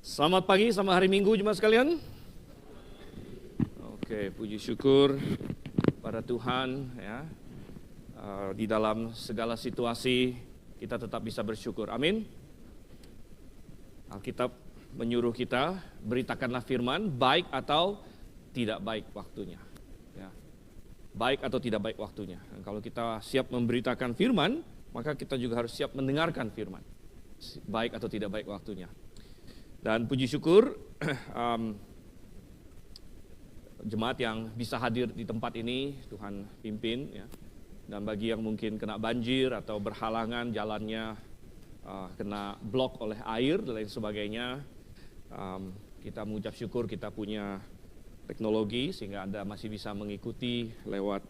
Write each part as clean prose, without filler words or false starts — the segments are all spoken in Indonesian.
Selamat pagi, selamat hari Minggu jemaat sekalian. Oke, puji syukur pada Tuhan ya. Di dalam segala situasi kita tetap bisa bersyukur. Amin. Alkitab menyuruh kita beritakanlah firman, baik atau tidak baik waktunya. Ya. Baik atau tidak baik waktunya. Dan kalau kita siap memberitakan firman, maka kita juga harus siap mendengarkan firman. Baik atau tidak baik waktunya. Dan puji syukur jemaat yang bisa hadir di tempat ini Tuhan pimpin ya. Dan bagi yang mungkin kena banjir atau berhalangan jalannya kena blok oleh air dan lain sebagainya, kita mengucap syukur kita punya teknologi sehingga Anda masih bisa mengikuti lewat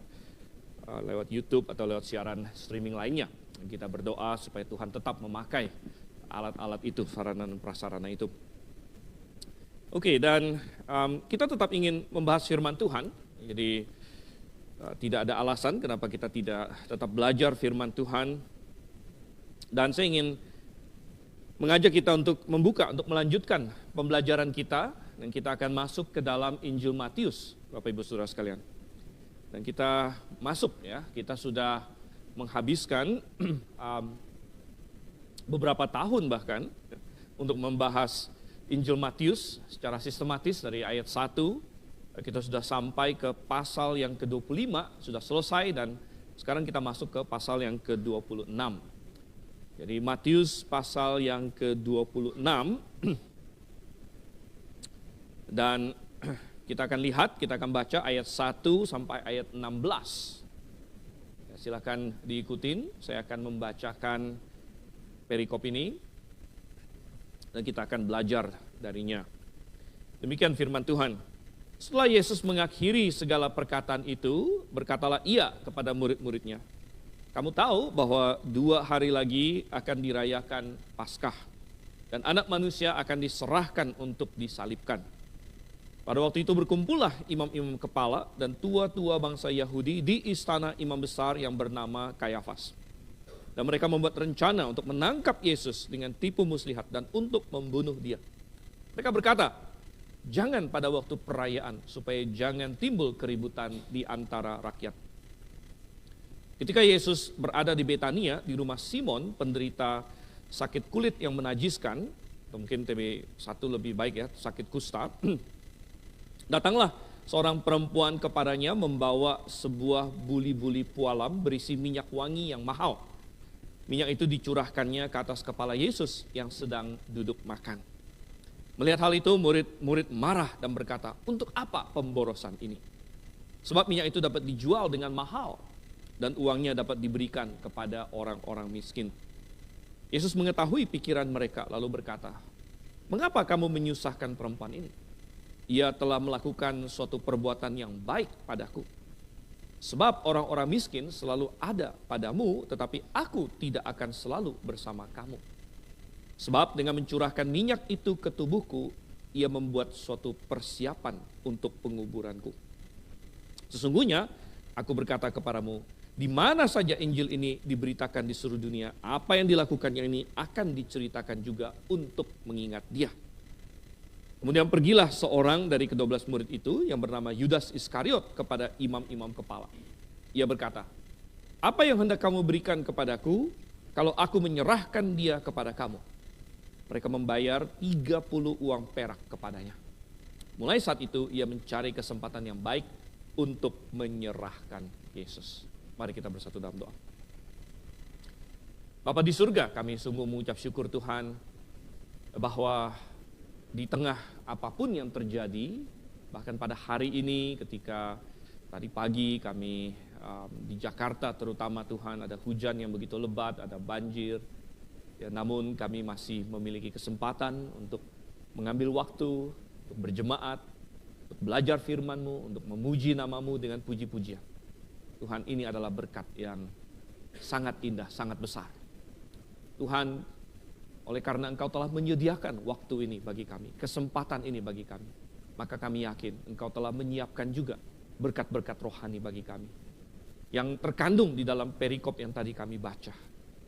YouTube atau lewat siaran streaming lainnya. Kita berdoa supaya Tuhan tetap memakai alat-alat itu, sarana dan prasarana itu. Oke, dan kita tetap ingin membahas firman Tuhan. Jadi tidak ada alasan kenapa kita tidak tetap belajar firman Tuhan. Dan saya ingin mengajak kita untuk membuka, untuk melanjutkan pembelajaran kita. Dan kita akan masuk ke dalam Injil Matius, Bapak Ibu Saudara sekalian. Dan kita masuk ya, kita sudah menghabiskan beberapa tahun bahkan untuk membahas Injil Matius secara sistematis dari ayat 1. Kita sudah sampai ke pasal yang ke-25, sudah selesai dan sekarang kita masuk ke pasal yang ke-26. Jadi Matius pasal yang ke-26 dan kita akan lihat, kita akan baca ayat 1 sampai ayat 16. Ya, silakan diikutin, saya akan membacakan perikop ini dan kita akan belajar darinya. Demikian firman Tuhan. Setelah Yesus mengakhiri segala perkataan itu, berkatalah ia kepada murid-muridnya, kamu tahu bahwa 2 hari lagi akan dirayakan Paskah, dan anak manusia akan diserahkan untuk disalibkan. Pada waktu itu berkumpullah imam-imam kepala dan tua-tua bangsa Yahudi di istana imam besar yang bernama Kayafas. Dan mereka membuat rencana untuk menangkap Yesus dengan tipu muslihat dan untuk membunuh dia. Mereka berkata, jangan pada waktu perayaan supaya jangan timbul keributan di antara rakyat. Ketika Yesus berada di Betania, di rumah Simon, penderita sakit kulit yang menajiskan, atau mungkin TB1 lebih baik ya, sakit kusta, datanglah seorang perempuan kepadanya membawa sebuah buli-buli pualam berisi minyak wangi yang mahal. Minyak itu dicurahkannya ke atas kepala Yesus yang sedang duduk makan. Melihat hal itu murid-murid marah dan berkata, untuk apa pemborosan ini? Sebab minyak itu dapat dijual dengan mahal dan uangnya dapat diberikan kepada orang-orang miskin. Yesus mengetahui pikiran mereka lalu berkata, mengapa kamu menyusahkan perempuan ini? Ia telah melakukan suatu perbuatan yang baik padaku. Sebab orang-orang miskin selalu ada padamu, tetapi aku tidak akan selalu bersama kamu. Sebab dengan mencurahkan minyak itu ke tubuhku, ia membuat suatu persiapan untuk penguburanku. Sesungguhnya, aku berkata kepadamu, di mana saja Injil ini diberitakan di seluruh dunia, apa yang dilakukannya ini akan diceritakan juga untuk mengingat dia. Kemudian pergilah seorang dari ke-12 murid itu yang bernama Yudas Iskariot kepada imam-imam kepala. Ia berkata, apa yang hendak kamu berikan kepadaku kalau aku menyerahkan dia kepada kamu? Mereka membayar 30 uang perak kepadanya. Mulai saat itu ia mencari kesempatan yang baik untuk menyerahkan Yesus. Mari kita bersatu dalam doa. Bapa di surga, kami sungguh mengucap syukur Tuhan bahwa di tengah apapun yang terjadi, bahkan pada hari ini ketika tadi pagi kami di Jakarta terutama Tuhan ada hujan yang begitu lebat, ada banjir, ya, namun kami masih memiliki kesempatan untuk mengambil waktu, untuk berjemaat, untuk belajar firman-Mu, untuk memuji nama-Mu dengan puji-pujian. Tuhan, ini adalah berkat yang sangat indah, sangat besar. Tuhan, oleh karena Engkau telah menyediakan waktu ini bagi kami, kesempatan ini bagi kami, maka kami yakin Engkau telah menyiapkan juga berkat-berkat rohani bagi kami, yang terkandung di dalam perikop yang tadi kami baca.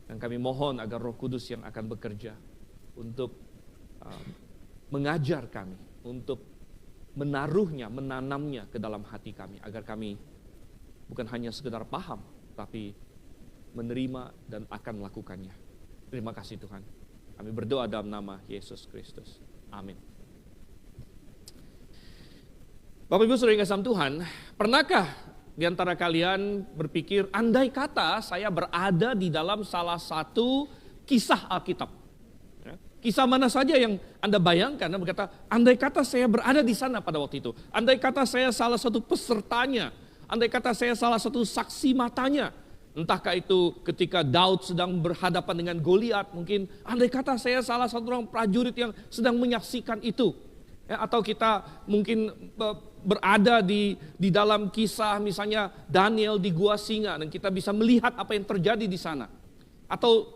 Dan kami mohon agar Roh Kudus yang akan bekerja untuk mengajar kami untuk menaruhnya, menanamnya ke dalam hati kami, agar kami bukan hanya sekedar paham, tapi menerima dan akan melakukannya. Terima kasih Tuhan. Kami berdoa dalam nama Yesus Kristus. Amin. Bapak Ibu Saudara yang kasih Tuhan, pernahkah di antara kalian berpikir, andai kata saya berada di dalam salah satu kisah Alkitab? Ya, kisah mana saja yang Anda bayangkan dan berkata, andai kata saya berada di sana pada waktu itu. Andai kata saya salah satu pesertanya. Andai kata saya salah satu saksi matanya. Entahkah itu ketika Daud sedang berhadapan dengan Goliat, mungkin andai kata saya salah satu orang prajurit yang sedang menyaksikan itu. Ya, atau kita mungkin berada di dalam kisah misalnya Daniel di gua singa dan kita bisa melihat apa yang terjadi di sana. Atau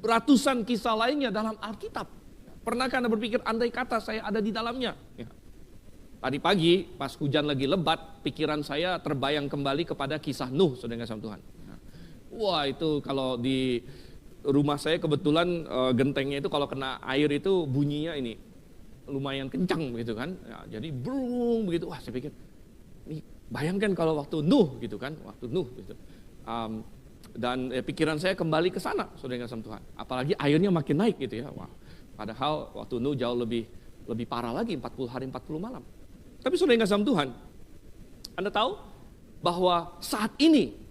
ratusan kisah lainnya dalam Alkitab. Pernahkah Anda berpikir andai kata saya ada di dalamnya? Ya. Tadi pagi pas hujan lagi lebat, pikiran saya terbayang kembali kepada kisah Nuh, saudara kasih Tuhan. Wah, itu kalau di rumah saya kebetulan gentengnya itu kalau kena air itu bunyinya ini lumayan kencang begitu kan. Ya, jadi brung begitu. Wah, saya pikir ini bayangkan kalau waktu Nuh gitu kan, waktu Nuh gitu. Dan pikiran saya kembali ke sana, saudara kasih Tuhan. Apalagi airnya makin naik gitu ya. Wah, padahal waktu Nuh jauh lebih parah lagi, 40 hari 40 malam. Tapi saudara yang kasih Tuhan, Anda tahu bahwa saat ini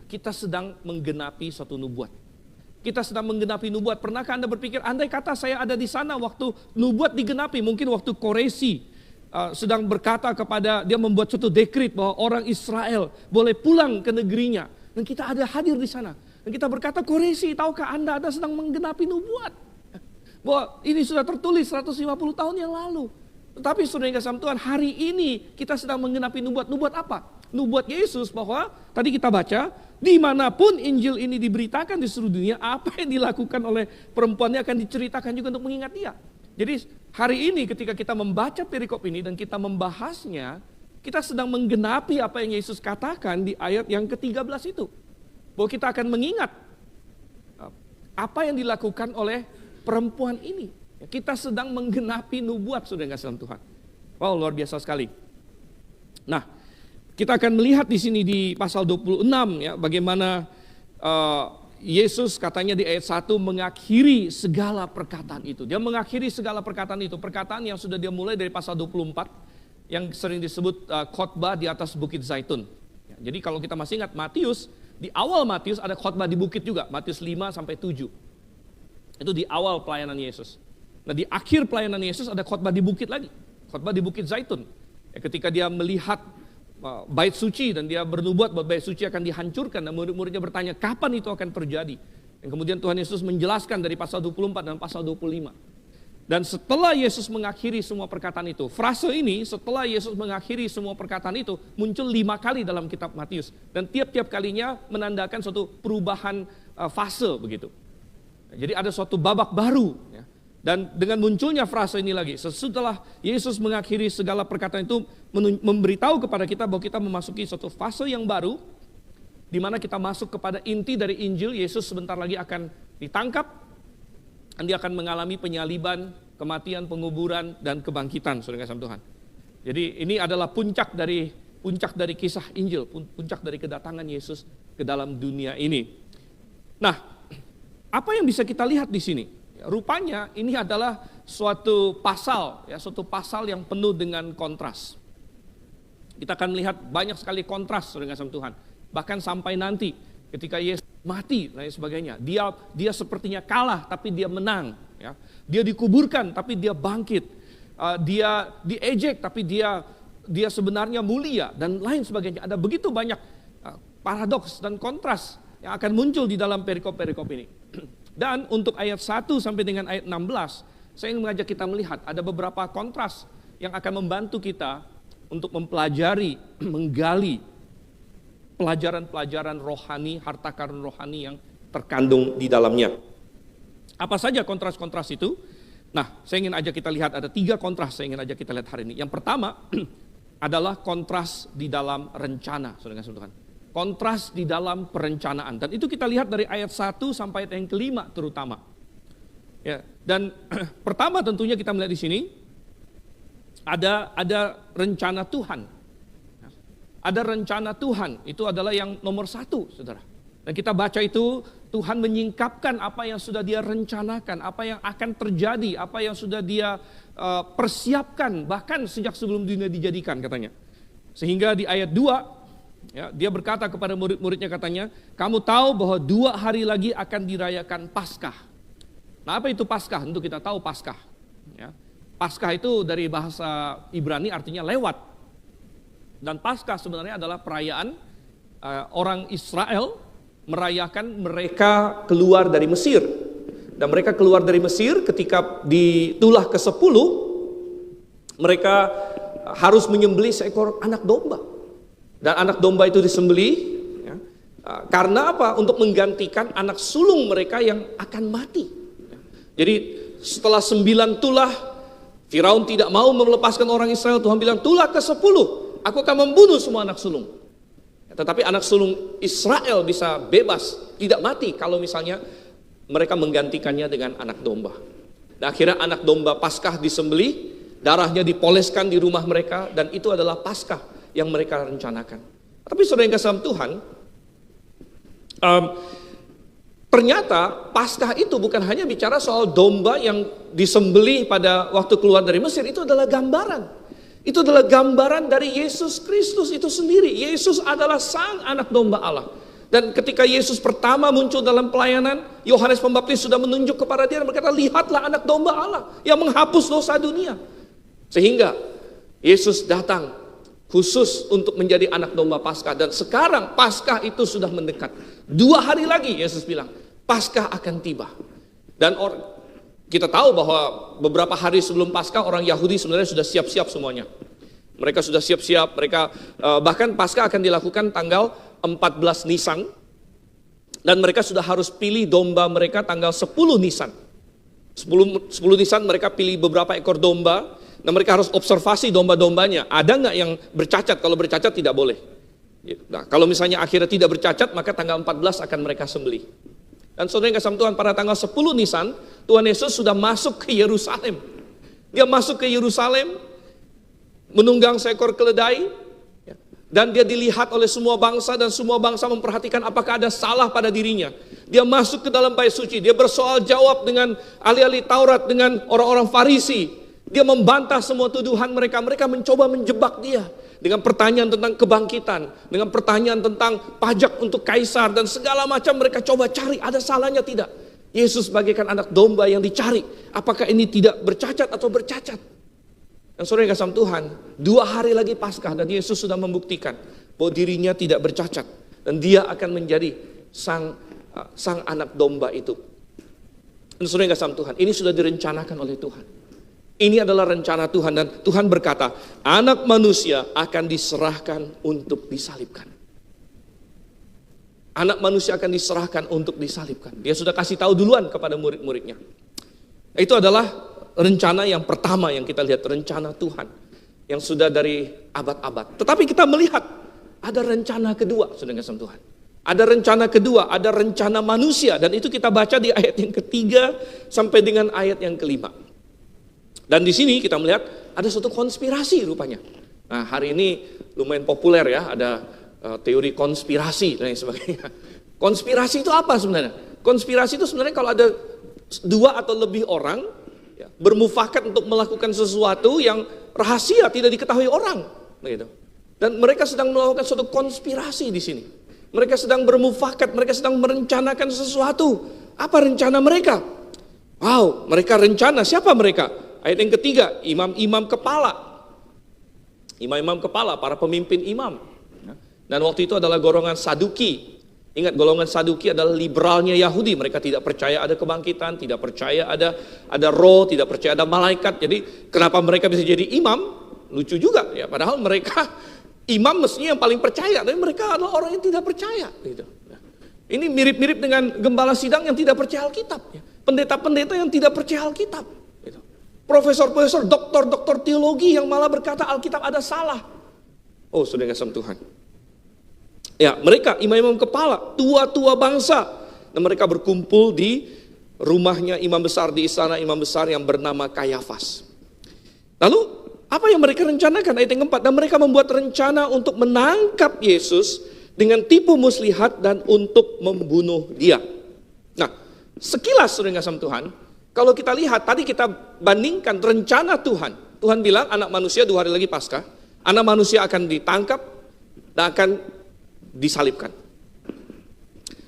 kita sedang menggenapi suatu nubuat. Kita sedang menggenapi nubuat. Pernahkah Anda berpikir, andai kata saya ada di sana waktu nubuat digenapi, mungkin waktu Koresi sedang berkata kepada, dia membuat suatu dekret bahwa orang Israel boleh pulang ke negerinya. Dan kita ada hadir di sana. Dan kita berkata, Koresi, tahukah Anda sedang menggenapi nubuat? Bahwa ini sudah tertulis 150 tahun yang lalu. Tetapi saudara yang kasih Tuhan, hari ini kita sedang menggenapi nubuat. Nubuat apa? Nubuat Yesus bahwa tadi kita baca, dimanapun Injil ini diberitakan di seluruh dunia, apa yang dilakukan oleh perempuannya akan diceritakan juga untuk mengingat dia. Jadi hari ini ketika kita membaca perikop ini dan kita membahasnya, kita sedang menggenapi apa yang Yesus katakan di ayat yang ke-13 itu. Bahwa kita akan mengingat apa yang dilakukan oleh perempuan ini. Kita sedang menggenapi nubuat, saudara yang kasih Tuhan. Wow, luar biasa sekali. Nah, kita akan melihat di sini di pasal 26 ya, bagaimana Yesus katanya di ayat 1 mengakhiri segala perkataan itu. Dia mengakhiri segala perkataan itu. Perkataan yang sudah dia mulai dari pasal 24 yang sering disebut khotbah di atas Bukit Zaitun. Ya, jadi kalau kita masih ingat Matius, di awal Matius ada khotbah di bukit juga, Matius 5 sampai 7. Itu di awal pelayanan Yesus. Nah, di akhir pelayanan Yesus ada khotbah di bukit lagi, khotbah di Bukit Zaitun. Ya, ketika dia melihat bait suci dan dia bernubuat bahwa bait suci akan dihancurkan dan murid-muridnya bertanya kapan itu akan terjadi. Dan kemudian Tuhan Yesus menjelaskan dari pasal 24 dan pasal 25. Dan setelah Yesus mengakhiri semua perkataan itu, frase ini setelah Yesus mengakhiri semua perkataan itu muncul 5 kali dalam kitab Matius. Dan tiap-tiap kalinya menandakan suatu perubahan fase begitu. Jadi ada suatu babak baru ya. Dan dengan munculnya frase ini lagi, setelah Yesus mengakhiri segala perkataan itu, memberitahu kepada kita bahwa kita memasuki suatu fase yang baru, di mana kita masuk kepada inti dari Injil. Yesus sebentar lagi akan ditangkap, dan dia akan mengalami penyaliban, kematian, penguburan, dan kebangkitan, saudara kasih Tuhan. Jadi ini adalah puncak dari kisah Injil, puncak dari kedatangan Yesus ke dalam dunia ini. Nah, apa yang bisa kita lihat di sini? Rupanya ini adalah suatu pasal yang penuh dengan kontras. Kita akan melihat banyak sekali kontras dengan Tuhan. Bahkan sampai nanti ketika Yesus mati dan sebagainya, dia sepertinya kalah tapi dia menang. Ya. Dia dikuburkan tapi dia bangkit. Dia diejek tapi dia sebenarnya mulia dan lain sebagainya. Ada begitu banyak paradoks dan kontras yang akan muncul di dalam perikop-perikop ini. Dan untuk ayat 1 sampai dengan ayat 16, saya ingin mengajak kita melihat ada beberapa kontras yang akan membantu kita untuk mempelajari, menggali pelajaran-pelajaran rohani, harta karun rohani yang terkandung di dalamnya. Apa saja kontras-kontras itu? Nah, saya ingin ajak kita lihat ada 3 kontras saya ingin ajak kita lihat hari ini. Yang pertama adalah kontras di dalam rencana, saudara Tuhan. Kontras di dalam perencanaan. Dan itu kita lihat dari ayat 1 sampai ayat yang kelima terutama. Ya, dan pertama tentunya kita melihat di sini ada rencana Tuhan. Ada rencana Tuhan, itu adalah yang nomor satu, saudara. Dan kita baca itu, Tuhan menyingkapkan apa yang sudah Dia rencanakan, apa yang akan terjadi, apa yang sudah Dia persiapkan, bahkan sejak sebelum dunia dijadikan katanya. Sehingga di ayat 2, ya, Dia berkata kepada murid-muridnya katanya, kamu tahu bahwa 2 hari lagi akan dirayakan Paskah. Nah, apa itu Paskah? Untuk kita tahu Paskah. Ya. Paskah itu dari bahasa Ibrani artinya lewat. Dan Paskah sebenarnya adalah perayaan orang Israel merayakan mereka keluar dari Mesir. Dan mereka keluar dari Mesir ketika di tulah ke-10 mereka harus menyembelih seekor anak domba. Dan anak domba itu disembelih ya, karena apa? Untuk menggantikan anak sulung mereka yang akan mati. Jadi setelah 9 tulah Firaun tidak mau melepaskan orang Israel. Tuhan bilang tulah ke-10 aku akan membunuh semua anak sulung. Tetapi anak sulung Israel bisa bebas, tidak mati kalau misalnya mereka menggantikannya dengan anak domba. Dan akhirnya anak domba Paskah disembelih, darahnya dipoleskan di rumah mereka, dan itu adalah Paskah yang mereka rencanakan. Tapi saudara yang kasih dalam Tuhan, ternyata Paskah itu bukan hanya bicara soal domba yang disembelih pada waktu keluar dari Mesir, itu adalah gambaran. Itu adalah gambaran dari Yesus Kristus itu sendiri. Yesus adalah sang anak domba Allah. Dan ketika Yesus pertama muncul dalam pelayanan, Yohanes Pembaptis sudah menunjuk kepada dia dan berkata, lihatlah anak domba Allah yang menghapus dosa dunia. Sehingga Yesus datang khusus untuk menjadi anak domba Paskah. Dan sekarang Paskah itu sudah mendekat. 2 hari lagi Yesus bilang, Paskah akan tiba. Dan kita tahu bahwa beberapa hari sebelum Paskah orang Yahudi sebenarnya sudah siap-siap semuanya. Mereka sudah siap-siap, mereka bahkan Paskah akan dilakukan tanggal 14 Nisan. Dan mereka sudah harus pilih domba mereka tanggal 10 Nisan. 10 Nisan mereka pilih beberapa ekor domba. Dan mereka harus observasi domba-dombanya. Ada nggak yang bercacat? Kalau bercacat tidak boleh. Nah, kalau misalnya akhirnya tidak bercacat, maka tanggal 14 akan mereka sembelih. Dan saudara yang kasih Tuhan, pada tanggal 10 Nisan, Tuhan Yesus sudah masuk ke Yerusalem. Dia masuk ke Yerusalem, menunggang seekor keledai, dan dia dilihat oleh semua bangsa, dan semua bangsa memperhatikan apakah ada salah pada dirinya. Dia masuk ke dalam bait suci, dia bersoal jawab dengan ahli-ahli Taurat, dengan orang-orang Farisi. Dia membantah semua tuduhan mereka. Mereka mencoba menjebak dia dengan pertanyaan tentang kebangkitan, dengan pertanyaan tentang pajak untuk kaisar, dan segala macam mereka coba cari ada salahnya tidak. Yesus bagaikan anak domba yang dicari. Apakah ini tidak bercacat atau bercacat? Dan saudara yang kasih Tuhan, 2 hari lagi Paskah, dan Yesus sudah membuktikan bahwa dirinya tidak bercacat, dan dia akan menjadi sang anak domba itu. Dan saudara yang kasih Tuhan, ini sudah direncanakan oleh Tuhan. Ini adalah rencana Tuhan, dan Tuhan berkata, anak manusia akan diserahkan untuk disalibkan. Anak manusia akan diserahkan untuk disalibkan. Dia sudah kasih tahu duluan kepada murid-muridnya. Itu adalah rencana yang pertama yang kita lihat, rencana Tuhan yang sudah dari abad-abad. Tetapi kita melihat ada rencana kedua, saudara kasih Tuhan. Ada rencana kedua, ada rencana manusia, dan itu kita baca di ayat yang ketiga sampai dengan ayat yang kelima. Dan di sini kita melihat ada suatu konspirasi rupanya. Nah, hari ini lumayan populer ya, ada teori konspirasi dan sebagainya. Konspirasi itu apa sebenarnya? Konspirasi itu sebenarnya kalau ada 2 atau lebih orang ya, bermufakat untuk melakukan sesuatu yang rahasia, tidak diketahui orang, gitu. Dan mereka sedang melakukan suatu konspirasi di sini. Mereka sedang bermufakat, mereka sedang merencanakan sesuatu. Apa rencana mereka? Wow, mereka rencana, siapa mereka? Ayat yang ketiga, imam-imam kepala. Imam-imam kepala, para pemimpin imam. Dan waktu itu adalah golongan Saduki. Ingat, golongan Saduki adalah liberalnya Yahudi. Mereka tidak percaya ada kebangkitan, tidak percaya ada roh, tidak percaya ada malaikat. Jadi kenapa mereka bisa jadi imam? Lucu juga ya. Padahal mereka imam mestinya yang paling percaya, tapi mereka adalah orang yang tidak percaya. Gitu. Ini mirip-mirip dengan gembala sidang yang tidak percaya Alkitab. Pendeta-pendeta yang tidak percaya Alkitab. Profesor-profesor, doktor-doktor teologi yang malah berkata Alkitab ada salah. Oh, sudah ngasih Tuhan. Ya, mereka imam-imam kepala, tua-tua bangsa, dan mereka berkumpul di rumahnya imam besar di istana imam besar yang bernama Kayafas. Lalu apa yang mereka rencanakan? Ayat yang keempat, dan mereka membuat rencana untuk menangkap Yesus dengan tipu muslihat dan untuk membunuh dia. Nah, sekilas saudara kasih Tuhan, kalau kita lihat tadi kita bandingkan rencana Tuhan. Tuhan bilang anak manusia 2 hari lagi Paskah, anak manusia akan ditangkap dan akan disalibkan.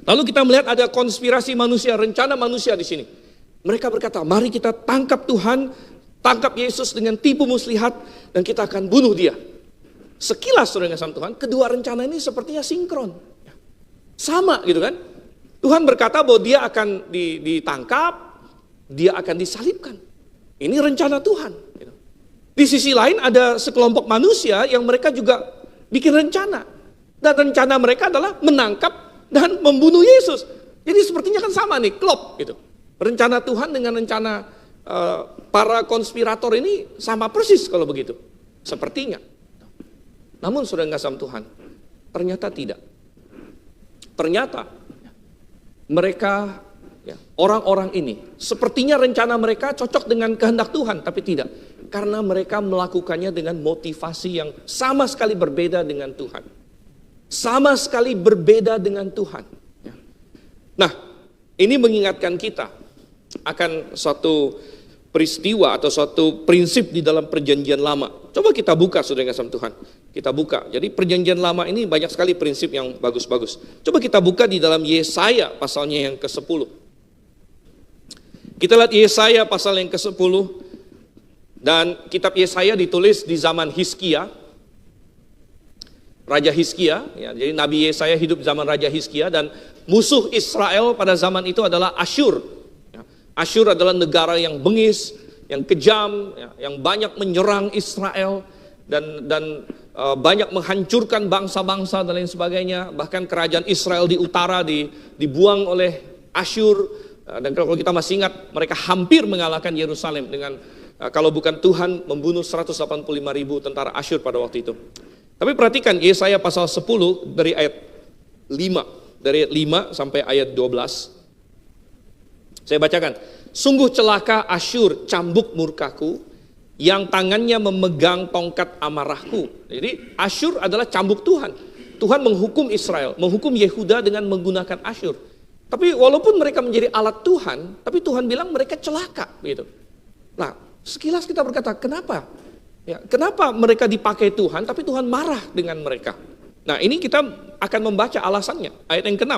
Lalu kita melihat ada konspirasi manusia, rencana manusia di sini. Mereka berkata, mari kita tangkap Tuhan, tangkap Yesus dengan tipu muslihat, dan kita akan bunuh dia. Sekilas saudara kasih Tuhan, kedua rencana ini sepertinya sinkron. Sama gitu kan. Tuhan berkata bahwa dia akan ditangkap, dia akan disalibkan. Ini rencana Tuhan. Di sisi lain ada sekelompok manusia yang mereka juga bikin rencana. Dan rencana mereka adalah menangkap dan membunuh Yesus. Jadi sepertinya kan sama nih, klop gitu. Rencana Tuhan dengan rencana para konspirator ini sama persis kalau begitu. Sepertinya. Namun saudara kasih Tuhan, ternyata tidak. Ternyata mereka, orang-orang ini, sepertinya rencana mereka cocok dengan kehendak Tuhan, tapi tidak. Karena mereka melakukannya dengan motivasi yang sama sekali berbeda dengan Tuhan. Sama sekali berbeda dengan Tuhan. Nah, ini mengingatkan kita akan suatu peristiwa atau suatu prinsip di dalam perjanjian lama. Coba kita buka saudara kasih Tuhan. Kita buka. Jadi perjanjian lama ini banyak sekali prinsip yang bagus-bagus. Coba kita buka di dalam Yesaya pasalnya yang ke-10. Kita lihat Yesaya pasal yang ke-10. Dan kitab Yesaya ditulis di zaman Hizkia. Raja Hizkia, jadi Nabi Yesaya hidup zaman Raja Hizkia, dan musuh Israel pada zaman itu adalah Asyur. Asyur adalah negara yang bengis, yang kejam, yang banyak menyerang Israel dan banyak menghancurkan bangsa-bangsa dan lain sebagainya. Bahkan kerajaan Israel di utara dibuang oleh Asyur. Dan kalau kita masih ingat, mereka hampir mengalahkan Yerusalem dengan kalau bukan Tuhan membunuh 185.000 tentara Asyur pada waktu itu. Tapi perhatikan Yesaya pasal 10 dari ayat 5. Dari ayat 5 sampai ayat 12. Saya bacakan. Sungguh celaka Asyur cambuk murkaku, yang tangannya memegang tongkat amarahku. Jadi Asyur adalah cambuk Tuhan. Tuhan menghukum Israel, menghukum Yehuda dengan menggunakan Asyur. Tapi walaupun mereka menjadi alat Tuhan, tapi Tuhan bilang mereka celaka. Gitu. Nah, sekilas kita berkata, kenapa? Kenapa mereka dipakai Tuhan, tapi Tuhan marah dengan mereka? Nah, ini kita akan membaca alasannya. Ayat yang ke-6.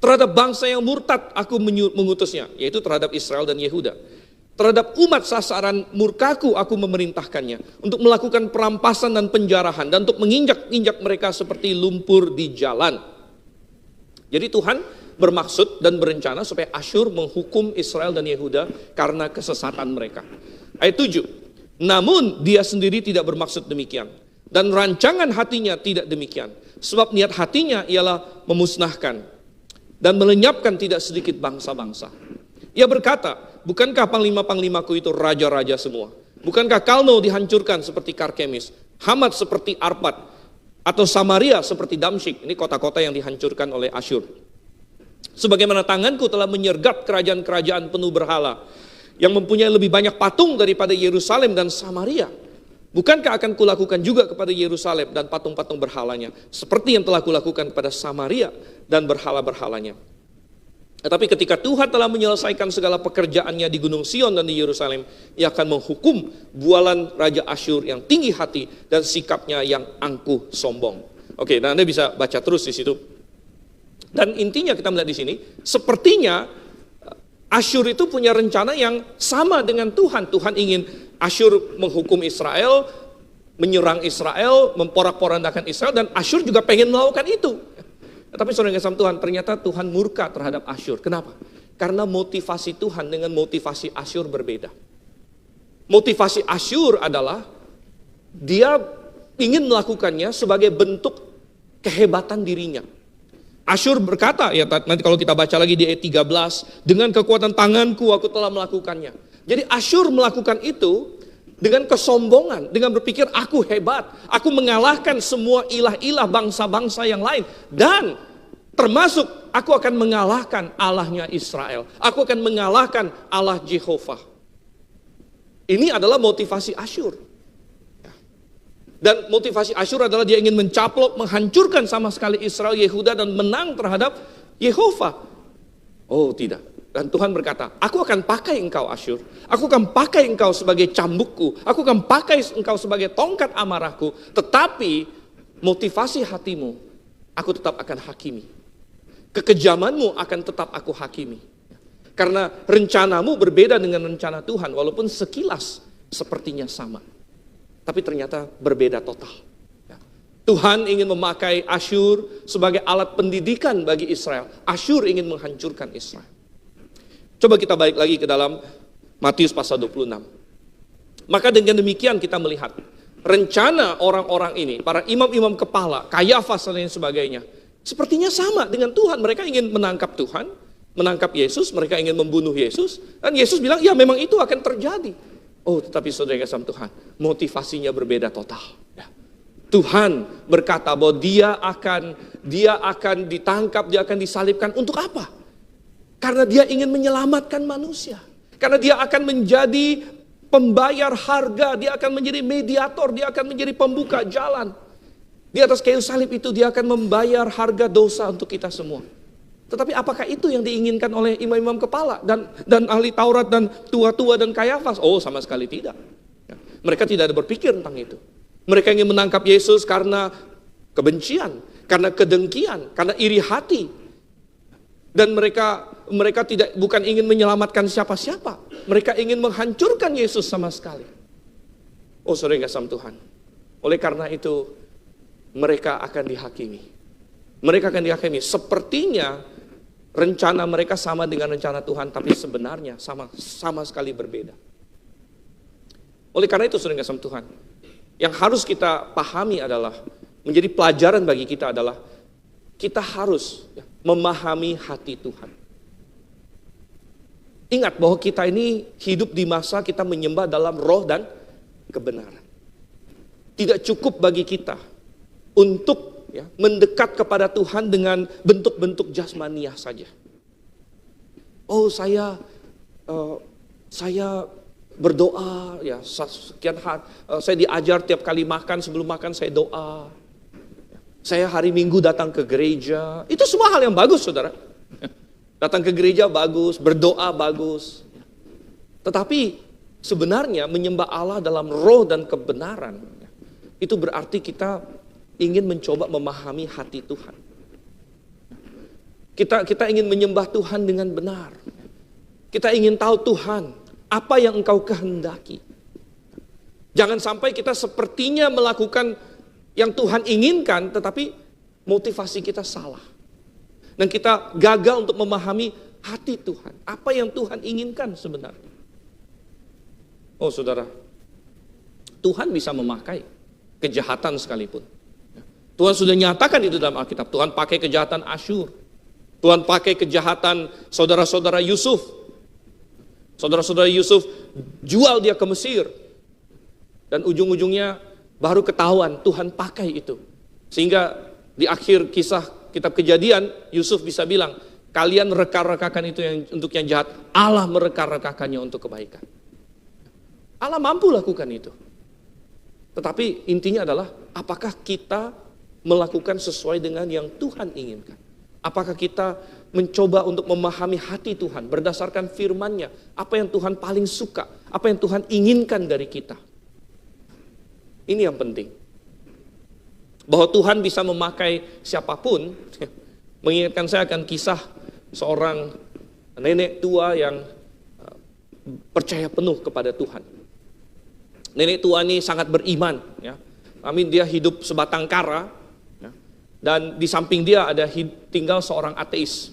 Terhadap bangsa yang murtad aku mengutusnya, yaitu terhadap Israel dan Yehuda. Terhadap umat sasaran murkaku aku memerintahkannya, untuk melakukan perampasan dan penjarahan, dan untuk menginjak-injak mereka seperti lumpur di jalan. Jadi Tuhan bermaksud dan berencana supaya Asyur menghukum Israel dan Yehuda karena kesesatan mereka. Ayat 7. Namun dia sendiri tidak bermaksud demikian, dan rancangan hatinya tidak demikian. Sebab niat hatinya ialah memusnahkan dan melenyapkan tidak sedikit bangsa-bangsa. Ia berkata, bukankah panglima-panglimaku itu raja-raja semua? Bukankah Kalno dihancurkan seperti Karkemis, Hamat seperti Arpad, atau Samaria seperti Damsyik? Ini kota-kota yang dihancurkan oleh Asyur. Sebagaimana tanganku telah menyergap kerajaan-kerajaan penuh berhala, yang mempunyai lebih banyak patung daripada Yerusalem dan Samaria. Bukankah akan kulakukan juga kepada Yerusalem dan patung-patung berhalanya, seperti yang telah kulakukan kepada Samaria dan berhala-berhalanya. Tetapi ketika Tuhan telah menyelesaikan segala pekerjaannya di Gunung Sion dan di Yerusalem, Ia akan menghukum bualan Raja Asyur yang tinggi hati dan sikapnya yang angkuh sombong. Oke, nah Anda bisa baca terus di situ. Dan intinya kita melihat di sini, sepertinya Asyur itu punya rencana yang sama dengan Tuhan. Tuhan ingin Asyur menghukum Israel, menyerang Israel, memporak-porandakan Israel, dan Asyur juga pengen melakukan itu. Tapi saudara kasih Tuhan, ternyata Tuhan murka terhadap Asyur. Kenapa? Karena motivasi Tuhan dengan motivasi Asyur berbeda. Motivasi Asyur adalah dia ingin melakukannya sebagai bentuk kehebatan dirinya. Asyur berkata, ya nanti kalau kita baca lagi di ayat 13, dengan kekuatan tanganku aku telah melakukannya. Jadi Asyur melakukan itu dengan kesombongan, dengan berpikir aku hebat, aku mengalahkan semua ilah-ilah bangsa-bangsa yang lain. Dan Termasuk aku akan mengalahkan Allahnya Israel. Aku akan mengalahkan Allah Jehovah. Ini adalah motivasi Asyur. Dan motivasi Asyur adalah dia ingin mencaplok, menghancurkan sama sekali Israel, Yehuda, dan menang terhadap Yehovah. Oh tidak. Dan Tuhan berkata, aku akan pakai engkau Asyur. Aku akan pakai engkau sebagai cambukku. Aku akan pakai engkau sebagai tongkat amarahku. Tetapi motivasi hatimu, aku tetap akan hakimi. Kekejamanmu akan tetap aku hakimi. Karena rencanamu berbeda dengan rencana Tuhan, walaupun sekilas sepertinya sama. Tapi ternyata berbeda total. Tuhan ingin memakai Asyur sebagai alat pendidikan bagi Israel. Asyur ingin menghancurkan Israel. Coba kita balik lagi ke dalam Matius pasal 26. Maka dengan demikian kita melihat rencana orang-orang ini, para imam-imam kepala, Kayafas dan lain sebagainya, sepertinya sama dengan Tuhan. Mereka ingin menangkap Tuhan, menangkap Yesus, mereka ingin membunuh Yesus, dan Yesus bilang, ya memang itu akan terjadi. Oh, tetapi saudara yang kasih Tuhan, motivasinya berbeda total. Tuhan berkata bahwa dia akan ditangkap, dia akan disalibkan untuk apa? Karena dia ingin menyelamatkan manusia. Karena dia akan menjadi pembayar harga, dia akan menjadi mediator, dia akan menjadi pembuka jalan. Di atas kayu salib itu dia akan membayar harga dosa untuk kita semua. Tetapi apakah itu yang diinginkan oleh imam-imam kepala dan ahli Taurat dan tua-tua dan Kayafas? Oh, sama sekali tidak. Mereka tidak ada berpikir tentang itu. Mereka ingin menangkap Yesus karena kebencian, karena kedengkian, karena iri hati. Dan mereka bukan ingin menyelamatkan siapa-siapa. Mereka ingin menghancurkan Yesus sama sekali. Oh, saudara yang kasih Tuhan. Oleh karena itu, mereka akan dihakimi. Mereka akan dihakimi. Sepertinya rencana mereka sama dengan rencana Tuhan, tapi sebenarnya sama sekali berbeda. Oleh karena itu, saudara yang kasih Tuhan, yang harus kita pahami adalah, menjadi pelajaran bagi kita adalah, kita harus memahami hati Tuhan. Ingat bahwa kita ini hidup di masa kita menyembah dalam roh dan kebenaran. Tidak cukup bagi kita untuk mendekat kepada Tuhan dengan bentuk-bentuk jasmaniah saja. Oh, saya berdoa, sekian hari, saya diajar tiap kali makan, sebelum makan saya doa. Saya hari Minggu datang ke gereja. Itu semua hal yang bagus, saudara. Datang ke gereja bagus, berdoa bagus. Tetapi sebenarnya menyembah Allah dalam roh dan kebenaran, itu berarti kita ingin mencoba memahami hati Tuhan. Kita ingin menyembah Tuhan dengan benar. Kita ingin tahu Tuhan, apa yang Engkau kehendaki. Jangan sampai kita sepertinya melakukan yang Tuhan inginkan, tetapi motivasi kita salah. Dan kita gagal untuk memahami hati Tuhan. Apa yang Tuhan inginkan sebenarnya. Oh saudara, Tuhan bisa memakai kejahatan sekalipun. Tuhan sudah nyatakan itu dalam Alkitab. Tuhan pakai kejahatan Asyur. Tuhan pakai kejahatan saudara-saudara Yusuf. Saudara-saudara Yusuf jual dia ke Mesir. Dan ujung-ujungnya baru ketahuan Tuhan pakai itu. Sehingga di akhir kisah kitab Kejadian, Yusuf bisa bilang, kalian reka-rekakan itu untuk yang jahat, Allah mereka-rekakannya untuk kebaikan. Allah mampu lakukan itu. Tetapi intinya adalah, apakah kita melakukan sesuai dengan yang Tuhan inginkan? Apakah kita mencoba untuk memahami hati Tuhan berdasarkan firman-Nya? Apa yang Tuhan paling suka? Apa yang Tuhan inginkan dari kita? Ini yang penting. Bahwa Tuhan bisa memakai siapapun. Mengingatkan saya akan kisah seorang nenek tua yang percaya penuh kepada Tuhan. Nenek tua ini sangat beriman. Amin, dia hidup sebatang kara. Dan di samping dia ada tinggal seorang ateis.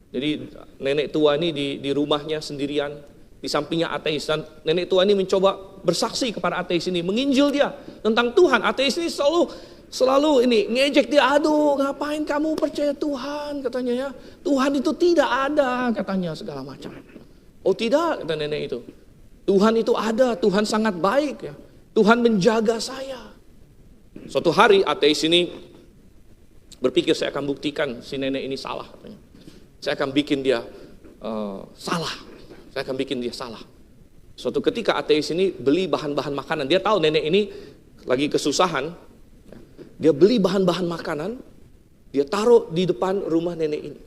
Jadi nenek tua ini di rumahnya sendirian. Di sampingnya ateis, dan nenek tua ini mencoba bersaksi kepada ateis ini, menginjil dia tentang Tuhan. Ateis ini selalu ngejek dia, aduh ngapain kamu percaya Tuhan, katanya ya. Tuhan itu tidak ada, katanya segala macam. Oh tidak, kata nenek itu. Tuhan itu ada, Tuhan sangat baik ya. Tuhan menjaga saya. Suatu hari ateis ini Berpikir saya akan buktikan si nenek ini salah. Katanya. Saya akan bikin dia salah. Saya akan bikin dia salah. Suatu ketika ateis ini beli bahan-bahan makanan. Dia tahu nenek ini lagi kesusahan. Dia beli bahan-bahan makanan. Dia taruh di depan rumah nenek ini.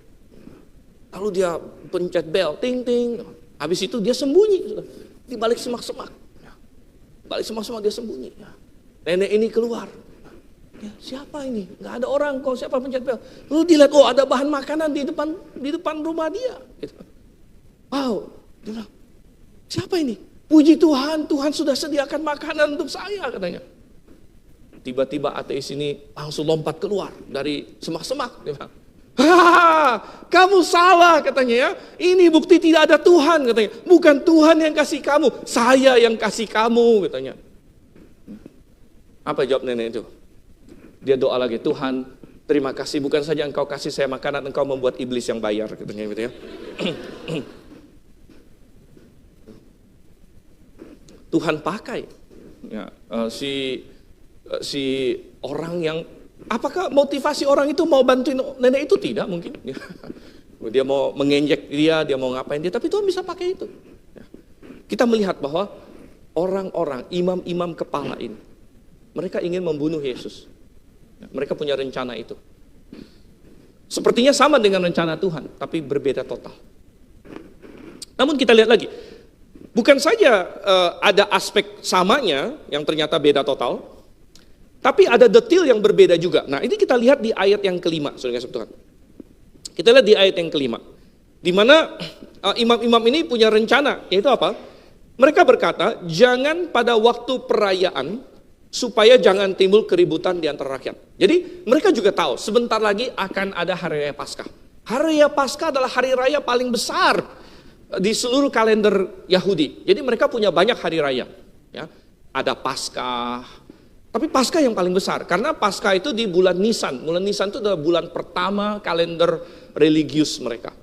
Lalu dia pencet bel, ting ting. Habis itu dia sembunyi di balik semak-semak. Balik semak-semak dia sembunyi. Nenek ini keluar. Ya, siapa ini? Nggak ada orang kok. Siapa pencet bel? Lalu dilihat, oh ada bahan makanan di depan rumah dia. Gitu. Wow, dia bilang, siapa ini? Puji Tuhan, Tuhan sudah sediakan makanan untuk saya katanya. Tiba-tiba ateis ini langsung lompat keluar dari semak-semak. Dia bilang, kamu salah katanya ya. Ini bukti tidak ada Tuhan katanya. Bukan Tuhan yang kasih kamu, saya yang kasih kamu katanya. Apa jawab nenek itu? Dia doa lagi, Tuhan terima kasih, bukan saja engkau kasih saya makanan, engkau membuat iblis yang bayar katanya gitu ya. Tuhan pakai ya, si orang yang, apakah motivasi orang itu mau bantuin nenek itu? Tidak mungkin. Dia mau menginjek dia mau ngapain dia, tapi Tuhan bisa pakai itu. Kita melihat bahwa orang-orang, imam-imam kepala ini, mereka ingin membunuh Yesus. Mereka punya rencana itu. Sepertinya sama dengan rencana Tuhan, tapi berbeda total. Namun kita lihat lagi, bukan saja ada aspek samanya yang ternyata beda total, tapi ada detail yang berbeda juga. Nah, ini kita lihat di ayat yang kelima, saudara kasih Tuhan. Kita lihat di ayat yang kelima, di mana imam-imam ini punya rencana, yaitu apa? Mereka berkata, jangan pada waktu perayaan, supaya jangan timbul keributan di antara rakyat. Jadi mereka juga tahu, sebentar lagi akan ada hari raya Paskah. Hari raya Paskah adalah hari raya paling besar di seluruh kalender Yahudi. Jadi mereka punya banyak hari raya. Ya. Ada Paskah, tapi Paskah yang paling besar. Karena Paskah itu di bulan Nisan. Bulan Nisan itu adalah bulan pertama kalender religius mereka.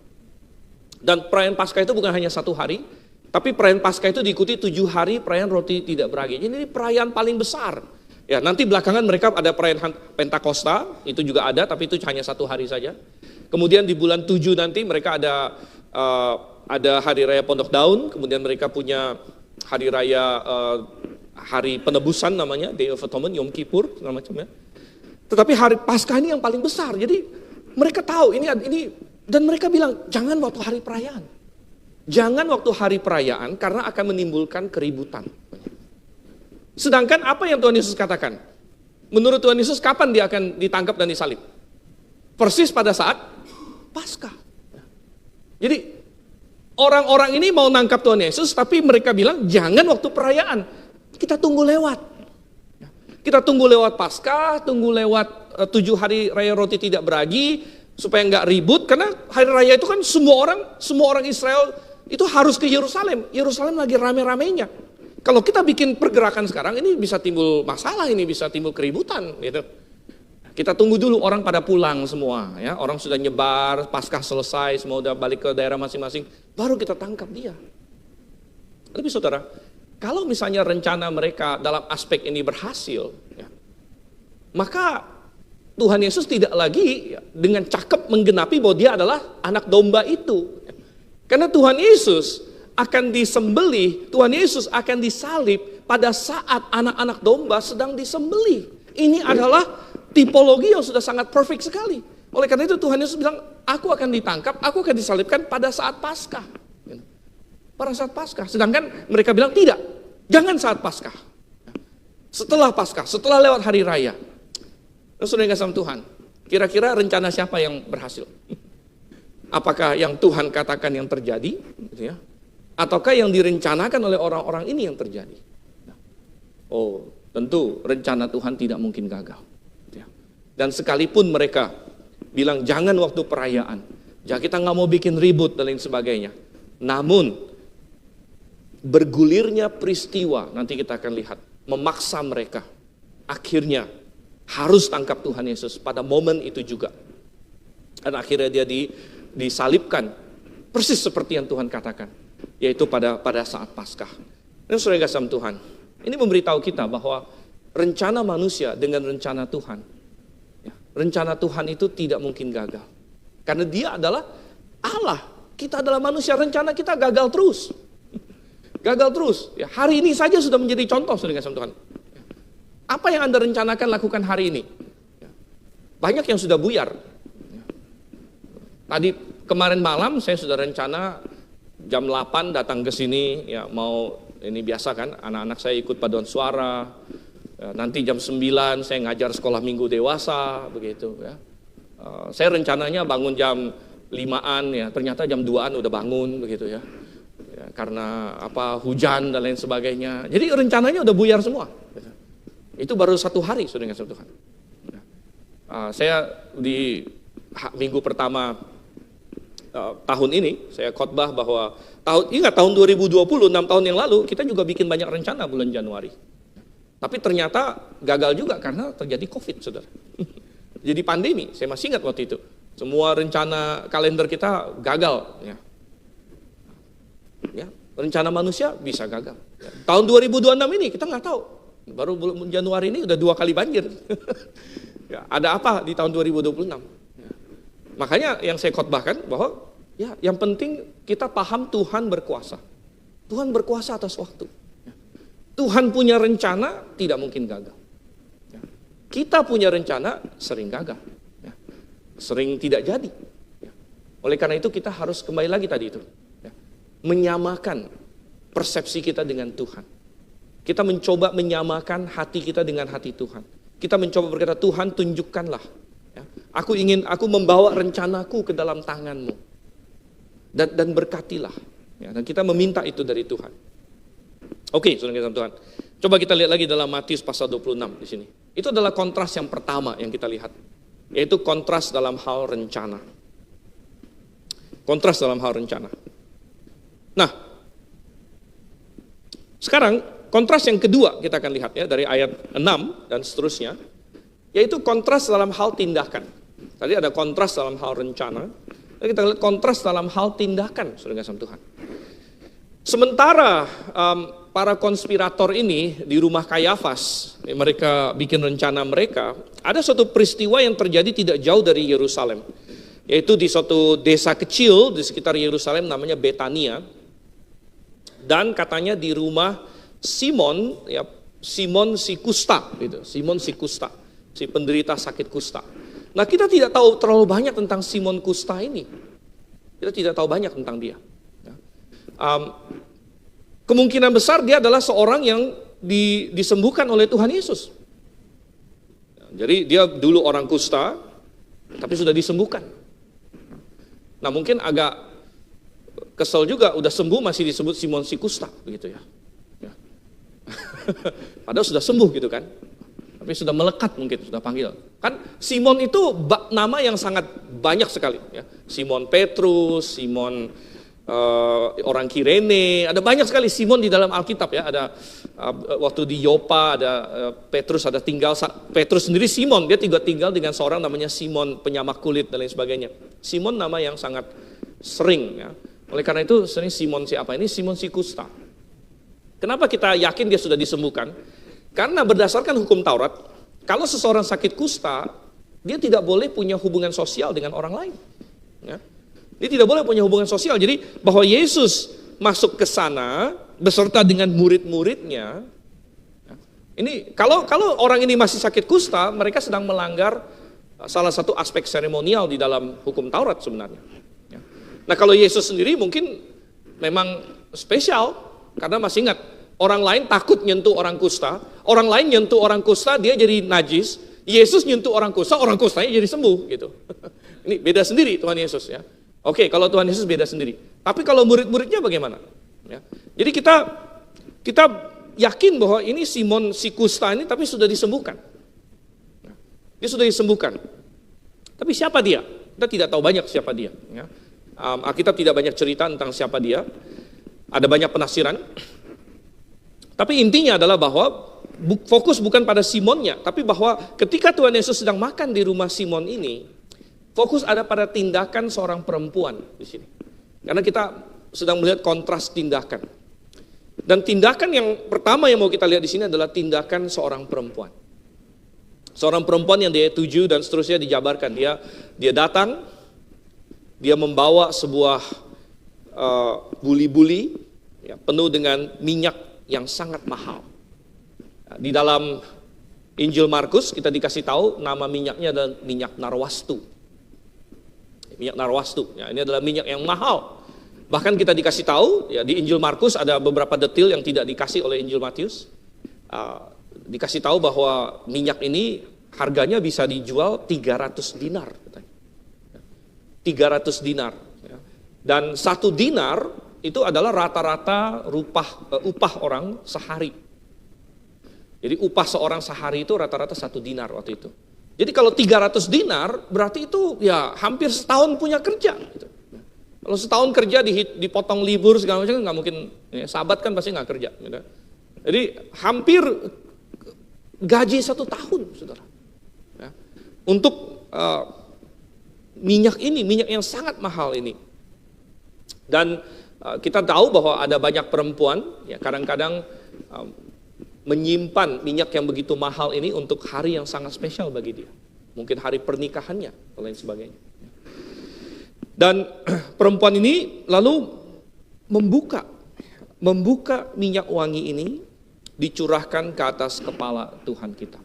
Dan perayaan Paskah itu bukan hanya satu hari, tapi perayaan Paskah itu diikuti 7 hari perayaan roti tidak beragi. Jadi ini perayaan paling besar. Ya, nanti belakangan mereka ada perayaan Pentakosta, itu juga ada, tapi itu hanya 1 hari saja. Kemudian di bulan 7 nanti mereka ada hari raya Pondok Daun, kemudian mereka punya hari raya hari penebusan namanya, Day of Atonement, Yom Kippur, segala macam ya. Tetapi hari Paskah ini yang paling besar. Jadi mereka tahu ini dan mereka bilang jangan waktu hari perayaan. Jangan waktu hari perayaan karena akan menimbulkan keributan. Sedangkan apa yang Tuhan Yesus katakan? Menurut Tuhan Yesus kapan dia akan ditangkap dan disalib? Persis pada saat Paskah. Jadi orang-orang ini mau nangkap Tuhan Yesus tapi mereka bilang jangan waktu perayaan. Kita tunggu lewat. Kita tunggu lewat Paskah, tunggu lewat 7 hari raya roti tidak beragi supaya nggak ribut karena hari raya itu kan semua orang Israel itu harus ke Yerusalem. Yerusalem lagi rame-ramenya. Kalau kita bikin pergerakan sekarang, ini bisa timbul masalah, ini bisa timbul keributan. Gitu. Kita tunggu dulu orang pada pulang semua. Ya. Orang sudah nyebar, Paskah selesai, semua udah balik ke daerah masing-masing. Baru kita tangkap dia. Tapi saudara, kalau misalnya rencana mereka dalam aspek ini berhasil, ya, maka Tuhan Yesus tidak lagi dengan cakep menggenapi bahwa dia adalah anak domba itu. Karena Tuhan Yesus akan disembelih, Tuhan Yesus akan disalib pada saat anak-anak domba sedang disembelih. Ini adalah tipologi yang sudah sangat perfect sekali. Oleh karena itu Tuhan Yesus bilang, aku akan ditangkap, aku akan disalibkan pada saat Paskah. Pada saat Paskah. Sedangkan mereka bilang, tidak, jangan saat Paskah. Setelah Paskah, setelah lewat hari raya. Saudara yang kasih Tuhan, kira-kira rencana siapa yang berhasil? Apakah yang Tuhan katakan yang terjadi, gitu ya? Ataukah yang direncanakan oleh orang-orang ini yang terjadi? Oh, tentu rencana Tuhan tidak mungkin gagal. Gitu ya. Dan sekalipun mereka bilang jangan waktu perayaan, ya kita nggak mau bikin ribut dan lain sebagainya. Namun bergulirnya peristiwa, nanti kita akan lihat, memaksa mereka akhirnya harus tangkap Tuhan Yesus pada momen itu juga. Dan akhirnya dia disalibkan persis seperti yang Tuhan katakan, yaitu pada saat Paskah. Dan saudara kasih Tuhan, ini memberitahu kita bahwa rencana manusia dengan rencana Tuhan ya, rencana Tuhan itu tidak mungkin gagal. Karena Dia adalah Allah, kita adalah manusia, rencana kita gagal terus. Gagal terus. Ya, hari ini saja sudah menjadi contoh, saudara kasih Tuhan. Apa yang Anda rencanakan lakukan hari ini? Banyak yang sudah buyar. Tadi kemarin malam saya sudah rencana jam 8 datang ke sini, ya mau ini biasa kan, anak-anak saya ikut paduan suara. Ya, nanti jam 9 saya ngajar sekolah minggu dewasa, begitu ya. Saya rencananya bangun jam 5-an ya, ternyata jam 2-an udah bangun begitu ya. Ya karena hujan dan lain sebagainya. Jadi rencananya udah buyar semua. Itu baru 1 hari sudah dengan Tuhan. Saya di minggu pertama tahun ini saya khotbah bahwa tahun 2020, 6 tahun yang lalu kita juga bikin banyak rencana bulan Januari. Tapi ternyata gagal juga karena terjadi COVID, saudara. Jadi pandemi, saya masih ingat waktu itu. Semua rencana kalender kita gagal. Ya, rencana manusia bisa gagal. Ya. Tahun 2026 ini kita nggak tahu. Baru bulan Januari ini udah 2 kali banjir. Ya, ada apa di tahun 2026? Ya. Makanya yang saya khotbahkan bahwa ya yang penting kita paham Tuhan berkuasa. Tuhan berkuasa atas waktu. Ya. Tuhan punya rencana tidak mungkin gagal. Ya. Kita punya rencana sering gagal. Ya. Sering tidak jadi. Ya. Oleh karena itu kita harus kembali lagi tadi itu. Ya. Menyamakan persepsi kita dengan Tuhan. Kita mencoba menyamakan hati kita dengan hati Tuhan. Kita mencoba berkata, Tuhan tunjukkanlah. Ya. Aku membawa rencanaku ke dalam tangan-Mu. Dan berkatilah. Ya, dan kita meminta itu dari Tuhan. Oke, saudara Tuhan. Coba kita lihat lagi dalam Matius pasal 26 di sini. Itu adalah kontras yang pertama yang kita lihat. Yaitu kontras dalam hal rencana. Kontras dalam hal rencana. Nah, sekarang kontras yang kedua kita akan lihat ya dari ayat 6 dan seterusnya, yaitu kontras dalam hal tindakan. Tadi ada kontras dalam hal rencana, jadi kita lihat kontras dalam hal tindakan, saudara kasih Tuhan. Sementara para konspirator ini di rumah Kayafas, mereka bikin rencana mereka, ada suatu peristiwa yang terjadi tidak jauh dari Yerusalem, yaitu di suatu desa kecil di sekitar Yerusalem namanya Betania, dan katanya di rumah Simon si kusta, gitu. Simon si kusta, si penderita sakit kusta. Nah, kita tidak tahu terlalu banyak tentang Simon kusta ini. Kita tidak tahu banyak tentang dia. Kemungkinan besar dia adalah seorang yang disembuhkan oleh Tuhan Yesus. Jadi dia dulu orang kusta, tapi sudah disembuhkan. Nah, mungkin agak kesel juga, udah sembuh masih disebut Simon si kusta, begitu ya. Padahal sudah sembuh gitu kan, tapi sudah melekat mungkin, sudah panggil. Kan Simon itu nama yang sangat banyak sekali ya. Simon Petrus, Simon orang Kirene, ada banyak sekali Simon di dalam Alkitab ya. Ada waktu di Yopa ada Petrus Petrus sendiri Simon, dia tinggal dengan seorang namanya Simon penyamak kulit dan lain sebagainya. Simon nama yang sangat sering ya. Oleh karena itu sering Simon siapa ini? Simon si kusta. Kenapa kita yakin dia sudah disembuhkan? Karena berdasarkan hukum Taurat, kalau seseorang sakit kusta, dia tidak boleh punya hubungan sosial dengan orang lain. Ya. Dia tidak boleh punya hubungan sosial. Jadi bahwa Yesus masuk ke sana beserta dengan murid-muridnya. Ya. Ini kalau orang ini masih sakit kusta, mereka sedang melanggar salah satu aspek seremonial di dalam hukum Taurat sebenarnya. Ya. Nah, kalau Yesus sendiri mungkin memang spesial karena masih ingat. Orang lain takut nyentuh orang kusta, orang lain nyentuh orang kusta dia jadi najis, Yesus nyentuh orang kustanya jadi sembuh gitu. Ini beda sendiri Tuhan Yesus ya. Oke, kalau Tuhan Yesus beda sendiri. Tapi kalau murid-muridnya bagaimana? Ya. Jadi kita yakin bahwa ini Simon si kusta ini tapi sudah disembuhkan. Dia sudah disembuhkan. Tapi siapa dia? Kita tidak tahu banyak siapa dia. Ya. Alkitab tidak banyak cerita tentang siapa dia. Ada banyak penafsiran. Tapi intinya adalah bahwa fokus bukan pada Simonnya, tapi bahwa ketika Tuhan Yesus sedang makan di rumah Simon ini, fokus ada pada tindakan seorang perempuan di sini. Karena kita sedang melihat kontras tindakan. Dan tindakan yang pertama yang mau kita lihat di sini adalah tindakan seorang perempuan. Seorang perempuan yang dia tuju dan seterusnya dijabarkan. Dia datang, dia membawa sebuah buli-buli ya, penuh dengan minyak yang sangat mahal. Di dalam Injil Markus kita dikasih tahu nama minyaknya adalah minyak narwastu. Minyak narwastu, ya, ini adalah minyak yang mahal. Bahkan kita dikasih tahu ya, di Injil Markus ada beberapa detail yang tidak dikasih oleh Injil Matius. Dikasih tahu bahwa minyak ini harganya bisa dijual 300 dinar. 300 dinar. Dan 1 dinar itu adalah rata-rata upah orang sehari. Jadi upah seorang sehari itu rata-rata 1 dinar waktu itu. Jadi kalau 300 dinar berarti itu ya hampir setahun punya kerja. Gitu. Kalau setahun kerja dipotong libur segala macam nggak mungkin. Ya, sahabat kan pasti nggak kerja. Gitu. Jadi hampir gaji 1 tahun, saudara. Ya. Untuk minyak ini, minyak yang sangat mahal ini. Dan kita tahu bahwa ada banyak perempuan, ya kadang-kadang menyimpan minyak yang begitu mahal ini untuk hari yang sangat spesial bagi dia. Mungkin hari pernikahannya, dan lain sebagainya. Dan perempuan ini lalu membuka minyak wangi ini, dicurahkan ke atas kepala Tuhan kita.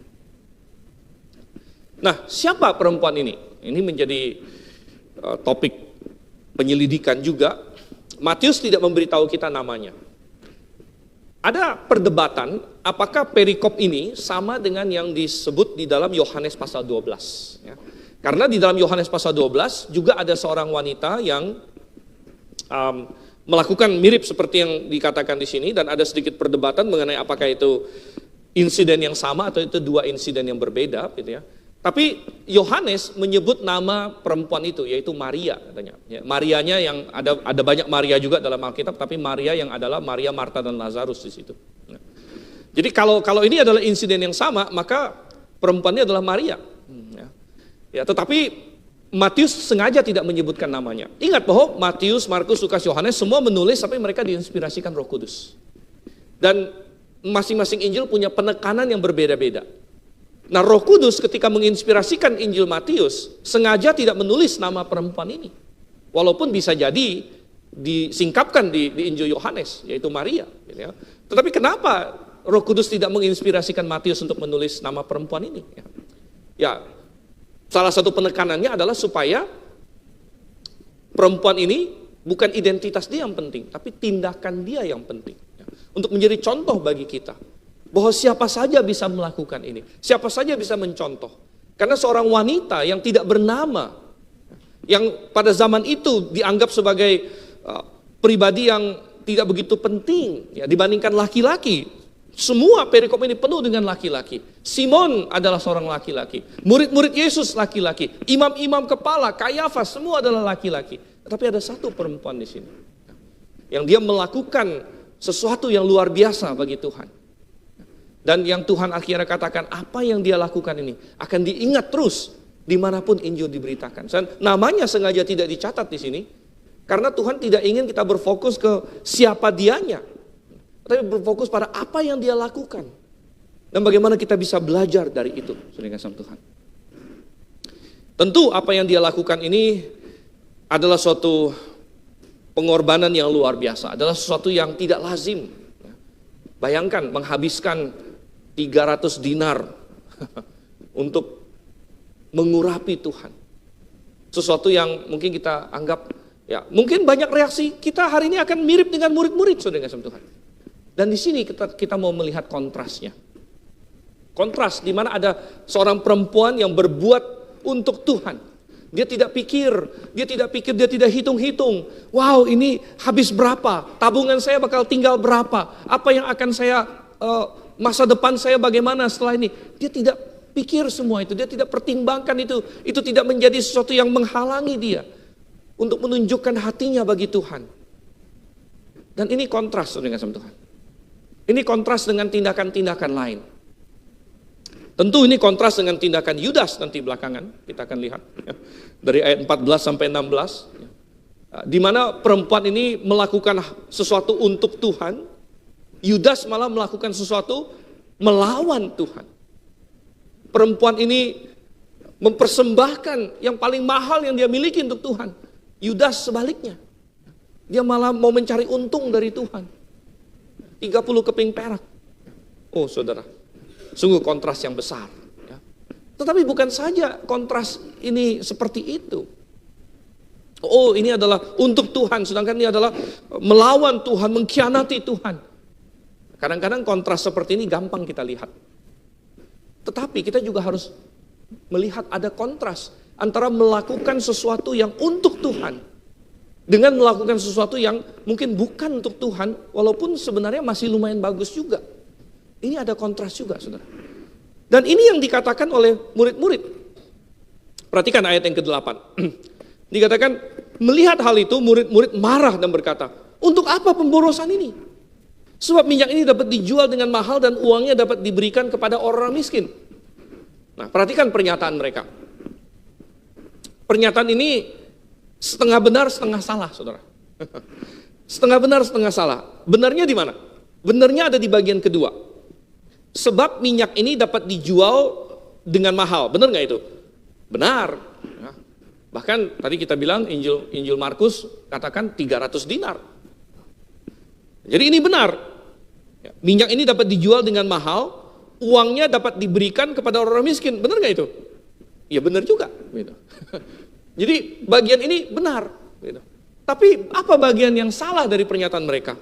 Nah, siapa perempuan ini? Ini menjadi topik penyelidikan juga. Matius tidak memberitahu kita namanya. Ada perdebatan apakah perikop ini sama dengan yang disebut di dalam Yohanes pasal 12. Ya. Karena di dalam Yohanes pasal 12 juga ada seorang wanita yang melakukan mirip seperti yang dikatakan di sini, dan ada sedikit perdebatan mengenai apakah itu insiden yang sama atau itu 2 insiden yang berbeda, gitu ya. Tapi Yohanes menyebut nama perempuan itu, yaitu Maria katanya. Ya, Marianya yang ada banyak Maria juga dalam Alkitab, tapi Maria yang adalah Maria, Marta dan Lazarus di situ. Ya. Jadi kalau ini adalah insiden yang sama, maka perempuannya adalah Maria. Ya, tetapi Matius sengaja tidak menyebutkan namanya. Ingat bahwa Matius, Markus, Lukas, Yohanes semua menulis tapi mereka diinspirasikan Roh Kudus. Dan masing-masing Injil punya penekanan yang berbeda-beda. Nah, Roh Kudus ketika menginspirasikan Injil Matius sengaja tidak menulis nama perempuan ini. Walaupun bisa jadi disingkapkan di Injil Yohanes, yaitu Maria. Gitu ya. Tetapi kenapa Roh Kudus tidak menginspirasikan Matius untuk menulis nama perempuan ini? Ya, salah satu penekanannya adalah supaya perempuan ini bukan identitas dia yang penting, tapi tindakan dia yang penting. Untuk menjadi contoh bagi kita. Bahwa siapa saja bisa melakukan ini. Siapa saja bisa mencontoh. Karena seorang wanita yang tidak bernama, yang pada zaman itu dianggap sebagai pribadi yang tidak begitu penting ya, dibandingkan laki-laki. Semua perikop ini penuh dengan laki-laki. Simon adalah seorang laki-laki. Murid-murid Yesus laki-laki. Imam-imam kepala, Kayafas, semua adalah laki-laki. Tapi ada satu perempuan di sini. Yang dia melakukan sesuatu yang luar biasa bagi Tuhan. Dan yang Tuhan akhirnya katakan, apa yang dia lakukan ini akan diingat terus dimanapun Injil diberitakan. Dan namanya sengaja tidak dicatat di sini. Karena Tuhan tidak ingin kita berfokus ke siapa dianya. Tapi berfokus pada apa yang dia lakukan. Dan bagaimana kita bisa belajar dari itu, saudara kasih Tuhan. Tentu apa yang dia lakukan ini adalah suatu pengorbanan yang luar biasa. Adalah sesuatu yang tidak lazim. Bayangkan menghabiskan 300 dinar untuk mengurapi Tuhan. Sesuatu yang mungkin kita anggap, ya mungkin banyak reaksi kita hari ini akan mirip dengan murid-murid, saudara kasih Tuhan. Dan di sini kita mau melihat kontrasnya. Kontras di mana ada seorang perempuan yang berbuat untuk Tuhan. Dia tidak pikir, dia tidak hitung-hitung. Wow, ini habis berapa? Tabungan saya bakal tinggal berapa? Apa yang akan saya, masa depan saya bagaimana setelah ini? Dia tidak pikir semua itu, dia tidak pertimbangkan itu. Itu tidak menjadi sesuatu yang menghalangi dia untuk menunjukkan hatinya bagi Tuhan. Dan ini kontras dengan Tuhan. Ini kontras dengan tindakan-tindakan lain. Tentu ini kontras dengan tindakan Yudas nanti belakangan, kita akan lihat ya, dari ayat 14 sampai 16, ya, di mana perempuan ini melakukan sesuatu untuk Tuhan, Yudas malah melakukan sesuatu melawan Tuhan. Perempuan ini mempersembahkan yang paling mahal yang dia miliki untuk Tuhan. Yudas sebaliknya. Dia malah mau mencari untung dari Tuhan. 30 keping perak. Oh saudara, sungguh kontras yang besar. Ya. Tetapi bukan saja kontras ini seperti itu. Oh ini adalah untuk Tuhan, sedangkan ini adalah melawan Tuhan, mengkhianati Tuhan. Kadang-kadang kontras seperti ini gampang kita lihat. Tetapi kita juga harus melihat ada kontras antara melakukan sesuatu yang untuk Tuhan dengan melakukan sesuatu yang mungkin bukan untuk Tuhan, walaupun sebenarnya masih lumayan bagus juga. Ini ada kontras juga, saudara. Dan ini yang dikatakan oleh murid-murid. Perhatikan ayat yang ke-8. Dikatakan, melihat hal itu murid-murid marah dan berkata, untuk apa pemborosan ini? Sebab minyak ini dapat dijual dengan mahal dan uangnya dapat diberikan kepada orang miskin. Nah, perhatikan pernyataan mereka. Pernyataan ini setengah benar, setengah salah, saudara. Setengah benar, setengah salah. Benarnya di mana? Benarnya ada di bagian kedua. Sebab minyak ini dapat dijual dengan mahal. Benar nggak itu? Benar. Ya. Bahkan tadi kita bilang Injil Markus katakan 300 dinar. Jadi ini benar. Ya, minyak ini dapat dijual dengan mahal, uangnya dapat diberikan kepada orang miskin. Benar nggak itu? Ya benar juga. Gitu. Jadi bagian ini benar. Gitu. Tapi apa bagian yang salah dari pernyataan mereka?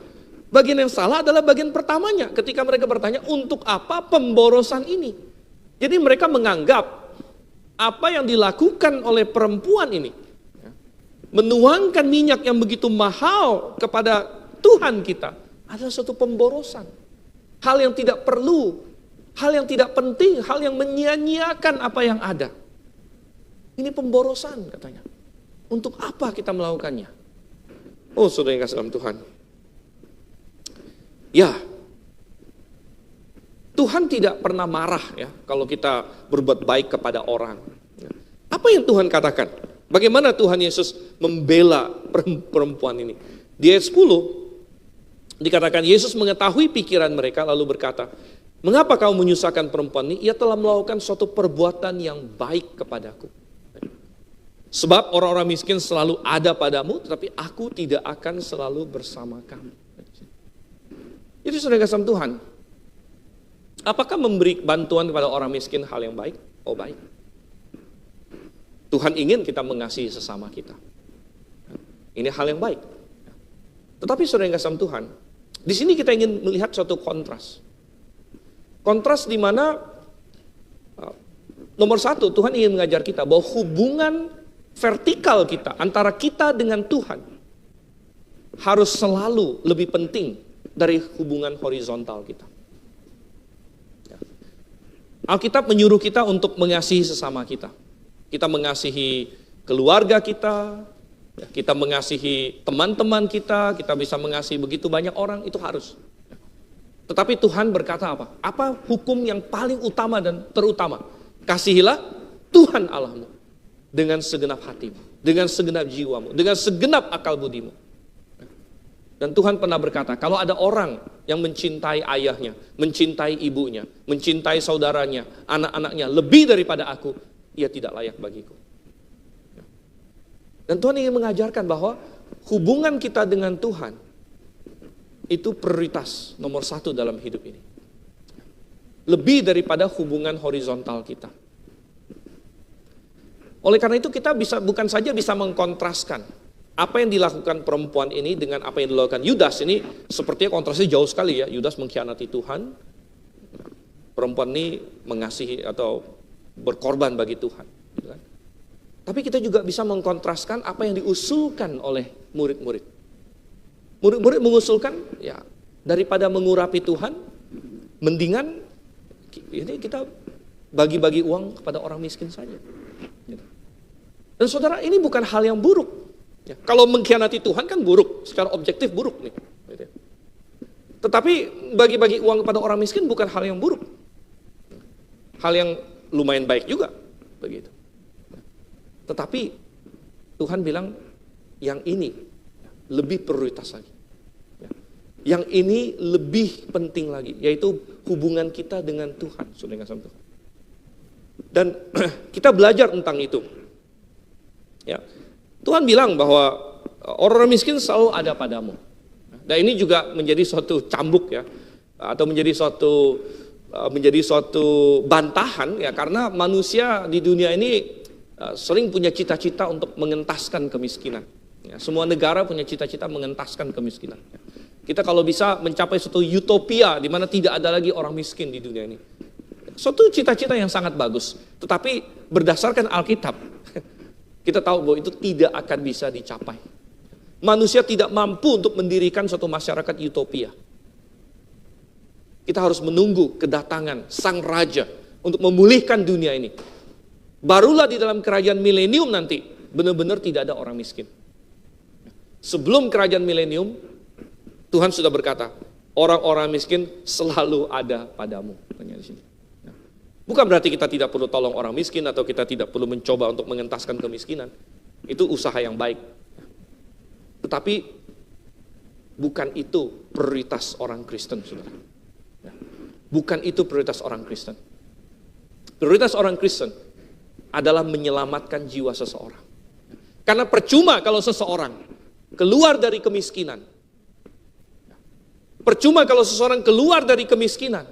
Bagian yang salah adalah bagian pertamanya. Ketika mereka bertanya, untuk apa pemborosan ini? Jadi mereka menganggap apa yang dilakukan oleh perempuan ini, menuangkan minyak yang begitu mahal kepada Tuhan kita, adalah suatu pemborosan. Hal yang tidak perlu, hal yang tidak penting, hal yang menyia-nyiakan apa yang ada. Ini pemborosan katanya. Untuk apa kita melakukannya? Oh saudara yang kasih dalam Tuhan. Ya, Tuhan tidak pernah marah ya kalau kita berbuat baik kepada orang. Apa yang Tuhan katakan? Bagaimana Tuhan Yesus membela perempuan ini? Di ayat 10 dikatakan Yesus mengetahui pikiran mereka lalu berkata, mengapa kau menyusahkan perempuan ini? Ia telah melakukan suatu perbuatan yang baik kepadaku. Sebab orang-orang miskin selalu ada padamu, tetapi aku tidak akan selalu bersama kamu. Jadi saudara kasih Tuhan, apakah memberi bantuan kepada orang miskin hal yang baik? Oh baik. Tuhan ingin kita mengasihi sesama kita. Ini hal yang baik. Tetapi saudara yang kasih Tuhan, di sini kita ingin melihat suatu kontras. Kontras di mana nomor satu, Tuhan ingin mengajar kita bahwa hubungan vertikal kita antara kita dengan Tuhan harus selalu lebih penting dari hubungan horizontal kita. Alkitab menyuruh kita untuk mengasihi sesama kita. Kita mengasihi keluarga kita, kita mengasihi teman-teman kita bisa mengasihi begitu banyak orang, itu harus. Tetapi Tuhan berkata apa? Apa hukum yang paling utama dan terutama? Kasihilah Tuhan Allahmu dengan segenap hatimu, dengan segenap jiwamu, dengan segenap akal budimu. Dan Tuhan pernah berkata, kalau ada orang yang mencintai ayahnya, mencintai ibunya, mencintai saudaranya, anak-anaknya lebih daripada aku, ia tidak layak bagiku. Dan Tuhan ingin mengajarkan bahwa hubungan kita dengan Tuhan itu prioritas nomor satu dalam hidup ini. Lebih daripada hubungan horizontal kita. Oleh karena itu kita bukan saja bisa mengkontraskan apa yang dilakukan perempuan ini dengan apa yang dilakukan Yudas ini, sepertinya kontrasnya jauh sekali ya. Yudas mengkhianati Tuhan, perempuan ini mengasihi atau berkorban bagi Tuhan. Tapi kita juga bisa mengkontraskan apa yang diusulkan oleh murid-murid. Murid-murid mengusulkan, ya daripada mengurapi Tuhan, mendingan ini kita bagi-bagi uang kepada orang miskin saja. Dan saudara, ini bukan hal yang buruk. Ya, kalau mengkhianati Tuhan kan buruk, secara objektif buruk nih. Tetapi bagi-bagi uang kepada orang miskin bukan hal yang buruk. Hal yang lumayan baik juga, begitu. Tetapi Tuhan bilang yang ini lebih prioritas lagi. Yang ini lebih penting lagi, yaitu hubungan kita dengan Tuhan. Sudah nggak sama Tuhan. Dan kita belajar tentang itu. Ya. Tuhan bilang bahwa orang miskin selalu ada padamu. Dan ini juga menjadi suatu cambuk ya, atau menjadi suatu bantahan ya, karena manusia di dunia ini sering punya cita-cita untuk mengentaskan kemiskinan. Ya, semua negara punya cita-cita mengentaskan kemiskinan. Ya. Kita kalau bisa mencapai suatu utopia di mana tidak ada lagi orang miskin di dunia ini. Suatu cita-cita yang sangat bagus, tetapi berdasarkan Alkitab, kita tahu bahwa itu tidak akan bisa dicapai. Manusia tidak mampu untuk mendirikan suatu masyarakat utopia. Kita harus menunggu kedatangan Sang Raja untuk memulihkan dunia ini. Barulah di dalam kerajaan milenium nanti, benar-benar tidak ada orang miskin. Sebelum kerajaan milenium, Tuhan sudah berkata, orang-orang miskin selalu ada padamu. Di sini. Bukan berarti kita tidak perlu tolong orang miskin atau kita tidak perlu mencoba untuk mengentaskan kemiskinan. Itu usaha yang baik. Tetapi bukan itu prioritas orang Kristen, saudara. Bukan itu prioritas orang Kristen. Prioritas orang Kristen adalah menyelamatkan jiwa seseorang. Karena percuma kalau seseorang keluar dari kemiskinan. Percuma kalau seseorang keluar dari kemiskinan,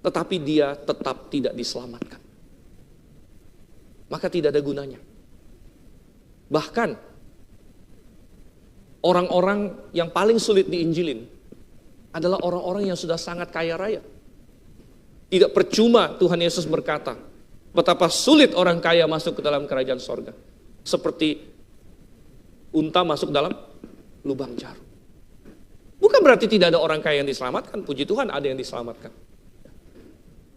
tetapi dia tetap tidak diselamatkan. Maka tidak ada gunanya. Bahkan orang-orang yang paling sulit diinjilin adalah orang-orang yang sudah sangat kaya raya. Tidak percuma Tuhan Yesus berkata, betapa sulit orang kaya masuk ke dalam kerajaan sorga. Seperti unta masuk dalam lubang jarum. Bukan berarti tidak ada orang kaya yang diselamatkan. Puji Tuhan ada yang diselamatkan.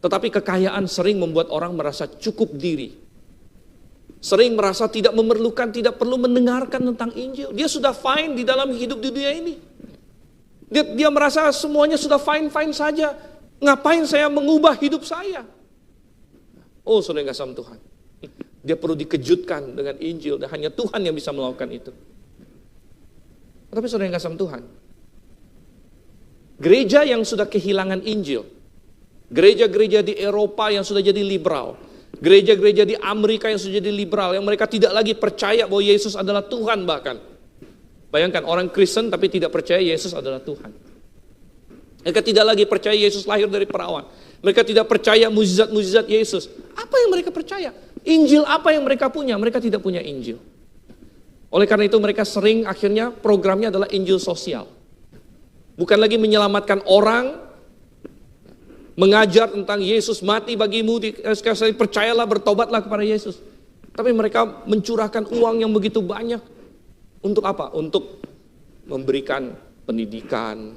Tetapi kekayaan sering membuat orang merasa cukup diri. Sering merasa tidak memerlukan, tidak perlu mendengarkan tentang Injil. Dia sudah fine di dalam hidup di dunia ini. Dia merasa semuanya sudah fine-fine saja. Ngapain saya mengubah hidup saya? Oh, saudara yang kasih Tuhan. Dia perlu dikejutkan dengan Injil dan hanya Tuhan yang bisa melakukan itu. Tapi saudara yang kasih Tuhan, gereja yang sudah kehilangan Injil, gereja-gereja di Eropa yang sudah jadi liberal, gereja-gereja di Amerika yang sudah jadi liberal, yang mereka tidak lagi percaya bahwa Yesus adalah Tuhan bahkan. Bayangkan orang Kristen tapi tidak percaya Yesus adalah Tuhan. Mereka tidak lagi percaya Yesus lahir dari perawan. Mereka tidak percaya mukjizat-mukjizat Yesus. Apa yang mereka percaya? Injil apa yang mereka punya? Mereka tidak punya Injil. Oleh karena itu mereka sering akhirnya programnya adalah Injil sosial. Bukan lagi menyelamatkan orang, mengajar tentang Yesus mati bagimu, percayalah, bertobatlah kepada Yesus. Tapi mereka mencurahkan uang yang begitu banyak. Untuk apa? Untuk memberikan pendidikan,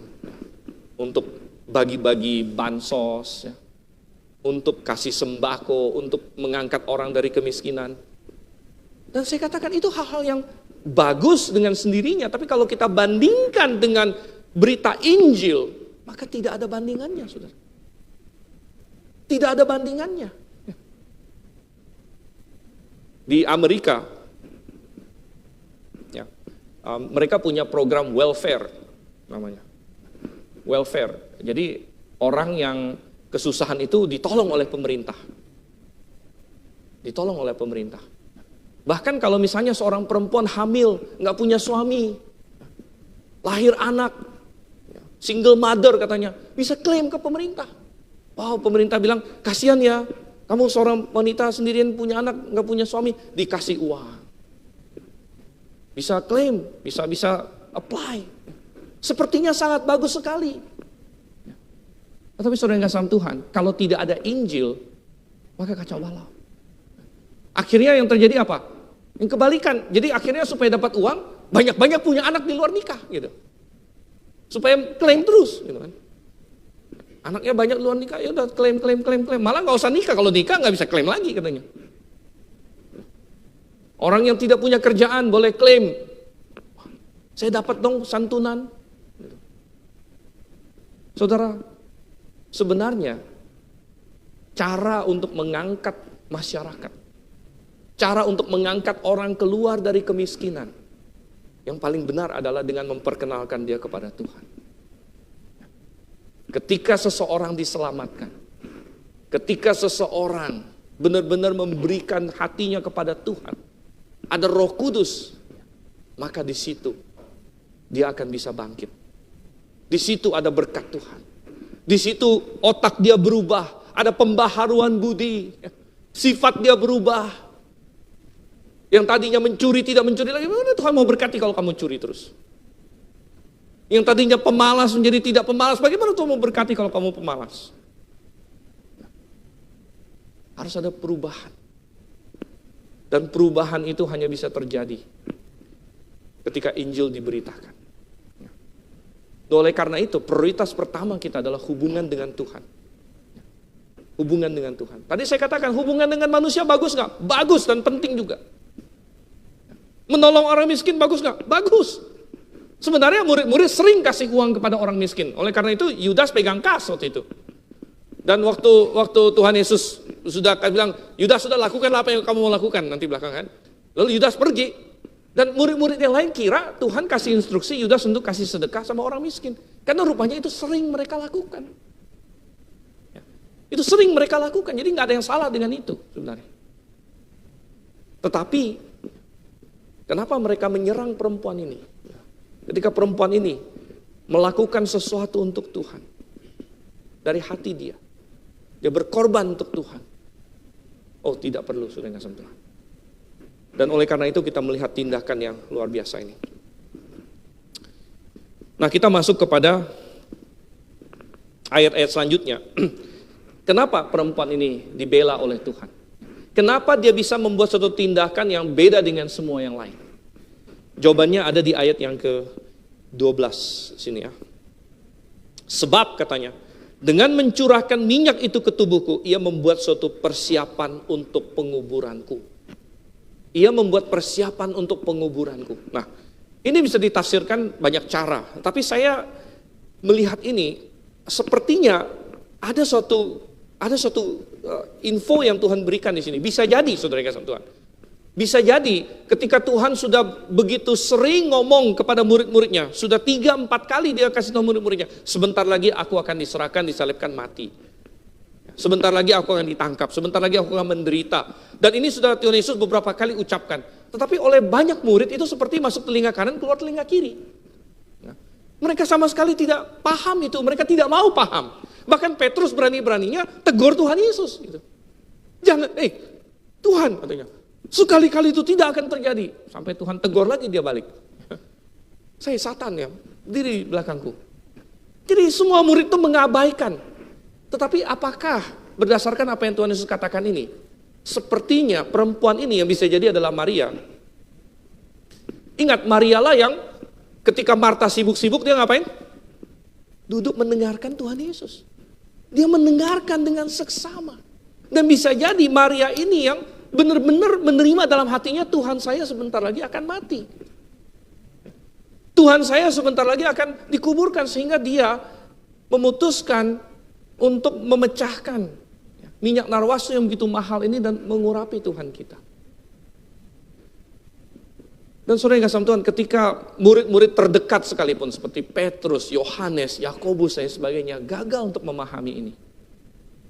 untuk bagi-bagi bansos, ya, untuk kasih sembako, untuk mengangkat orang dari kemiskinan. Dan saya katakan itu hal-hal yang bagus dengan sendirinya. Tapi kalau kita bandingkan dengan berita Injil, maka tidak ada bandingannya, saudara. Tidak ada bandingannya. Di Amerika, ya, mereka punya program welfare namanya. Welfare. Jadi orang yang kesusahan itu ditolong oleh pemerintah. Ditolong oleh pemerintah. Bahkan kalau misalnya seorang perempuan hamil, nggak punya suami, lahir anak, single mother katanya, bisa klaim ke pemerintah. Wow, pemerintah bilang, kasihan ya, kamu seorang wanita sendirian punya anak, nggak punya suami, dikasih uang. Bisa klaim, bisa apply. Sepertinya sangat bagus sekali. Tapi saudara yang kasih Tuhan, kalau tidak ada Injil, maka kacau balau. Akhirnya yang terjadi apa? Yang kebalikan. Jadi akhirnya supaya dapat uang, banyak-banyak punya anak di luar nikah, gitu. Supaya klaim terus, gitu kan. Anaknya banyak luar nikah, ya udah klaim. Malah nggak usah nikah, kalau nikah nggak bisa klaim lagi katanya. Orang yang tidak punya kerjaan boleh klaim. Saya dapat dong santunan. Saudara, sebenarnya cara untuk mengangkat masyarakat, cara untuk mengangkat orang keluar dari kemiskinan, yang paling benar adalah dengan memperkenalkan dia kepada Tuhan. Ketika seseorang diselamatkan, ketika seseorang benar-benar memberikan hatinya kepada Tuhan, ada Roh Kudus, maka di situ dia akan bisa bangkit. Di situ ada berkat Tuhan. Di situ otak dia berubah, ada pembaharuan budi, sifat dia berubah. Yang tadinya mencuri tidak mencuri lagi, Tuhan mau berkati kalau kamu curi terus. Yang tadinya pemalas menjadi tidak pemalas, bagaimana Tuhan mau berkati kalau kamu pemalas? Harus ada perubahan. Dan perubahan itu hanya bisa terjadi ketika Injil diberitakan. Oleh karena itu, prioritas pertama kita adalah hubungan dengan Tuhan. Hubungan dengan Tuhan. Tadi saya katakan hubungan dengan manusia bagus nggak? Bagus dan penting juga. Menolong orang miskin bagus nggak? Bagus. Sebenarnya murid-murid sering kasih uang kepada orang miskin. Oleh karena itu Yudas pegang kas waktu itu. Dan waktu Tuhan Yesus sudah bilang, Yudas sudah lakukanlah apa yang kamu mau lakukan nanti belakangan. Lalu Yudas pergi. Dan murid-murid yang lain kira Tuhan kasih instruksi Yudas untuk kasih sedekah sama orang miskin. Karena rupanya itu sering mereka lakukan. Ya. Itu sering mereka lakukan. Jadi nggak ada yang salah dengan itu sebenarnya. Tetapi kenapa mereka menyerang perempuan ini? Ketika perempuan ini melakukan sesuatu untuk Tuhan. Dari hati dia. Dia berkorban untuk Tuhan. Oh, tidak perlu, sudah nggak Tuhan. Dan oleh karena itu kita melihat tindakan yang luar biasa ini. Nah, kita masuk kepada ayat-ayat selanjutnya. Kenapa perempuan ini dibela oleh Tuhan? Kenapa dia bisa membuat suatu tindakan yang beda dengan semua yang lain? Jawabannya ada di ayat yang ke-12 sini ya. Sebab katanya, dengan mencurahkan minyak itu ke tubuhku, ia membuat suatu persiapan untuk penguburanku. Ia membuat persiapan untuk penguburanku. Nah, ini bisa ditafsirkan banyak cara. Tapi saya melihat ini, sepertinya ada suatu info yang Tuhan berikan di sini. Bisa jadi, saudara kasih Tuhan. Bisa jadi ketika Tuhan sudah begitu sering ngomong kepada murid-muridnya, sudah 3-4 kali dia kasih tahu murid-muridnya, sebentar lagi aku akan diserahkan, disalibkan, mati. Sebentar lagi aku akan ditangkap, sebentar lagi aku akan menderita. Dan ini sudah Tuhan Yesus beberapa kali ucapkan. Tetapi oleh banyak murid itu seperti masuk telinga kanan, keluar telinga kiri. Mereka sama sekali tidak paham itu, mereka tidak mau paham. Bahkan Petrus berani-beraninya tegur Tuhan Yesus. Gitu. Jangan, Tuhan katanya. Sekali-kali itu tidak akan terjadi. Sampai Tuhan tegur lagi dia balik. Saya Satan ya, diri belakangku. Jadi semua murid itu mengabaikan. Tetapi apakah berdasarkan apa yang Tuhan Yesus katakan ini? Sepertinya perempuan ini yang bisa jadi adalah Maria. Ingat Maria lah yang ketika Marta sibuk-sibuk dia ngapain? Duduk mendengarkan Tuhan Yesus. Dia mendengarkan dengan seksama. Dan bisa jadi Maria ini yang benar-benar menerima dalam hatinya, Tuhan saya sebentar lagi akan mati. Tuhan saya sebentar lagi akan dikuburkan, sehingga dia memutuskan untuk memecahkan minyak narwastu yang begitu mahal ini dan mengurapi Tuhan kita. Dan saudara yang kasih Tuhan, ketika murid-murid terdekat sekalipun seperti Petrus, Yohanes, Yakobus dan sebagainya gagal untuk memahami ini.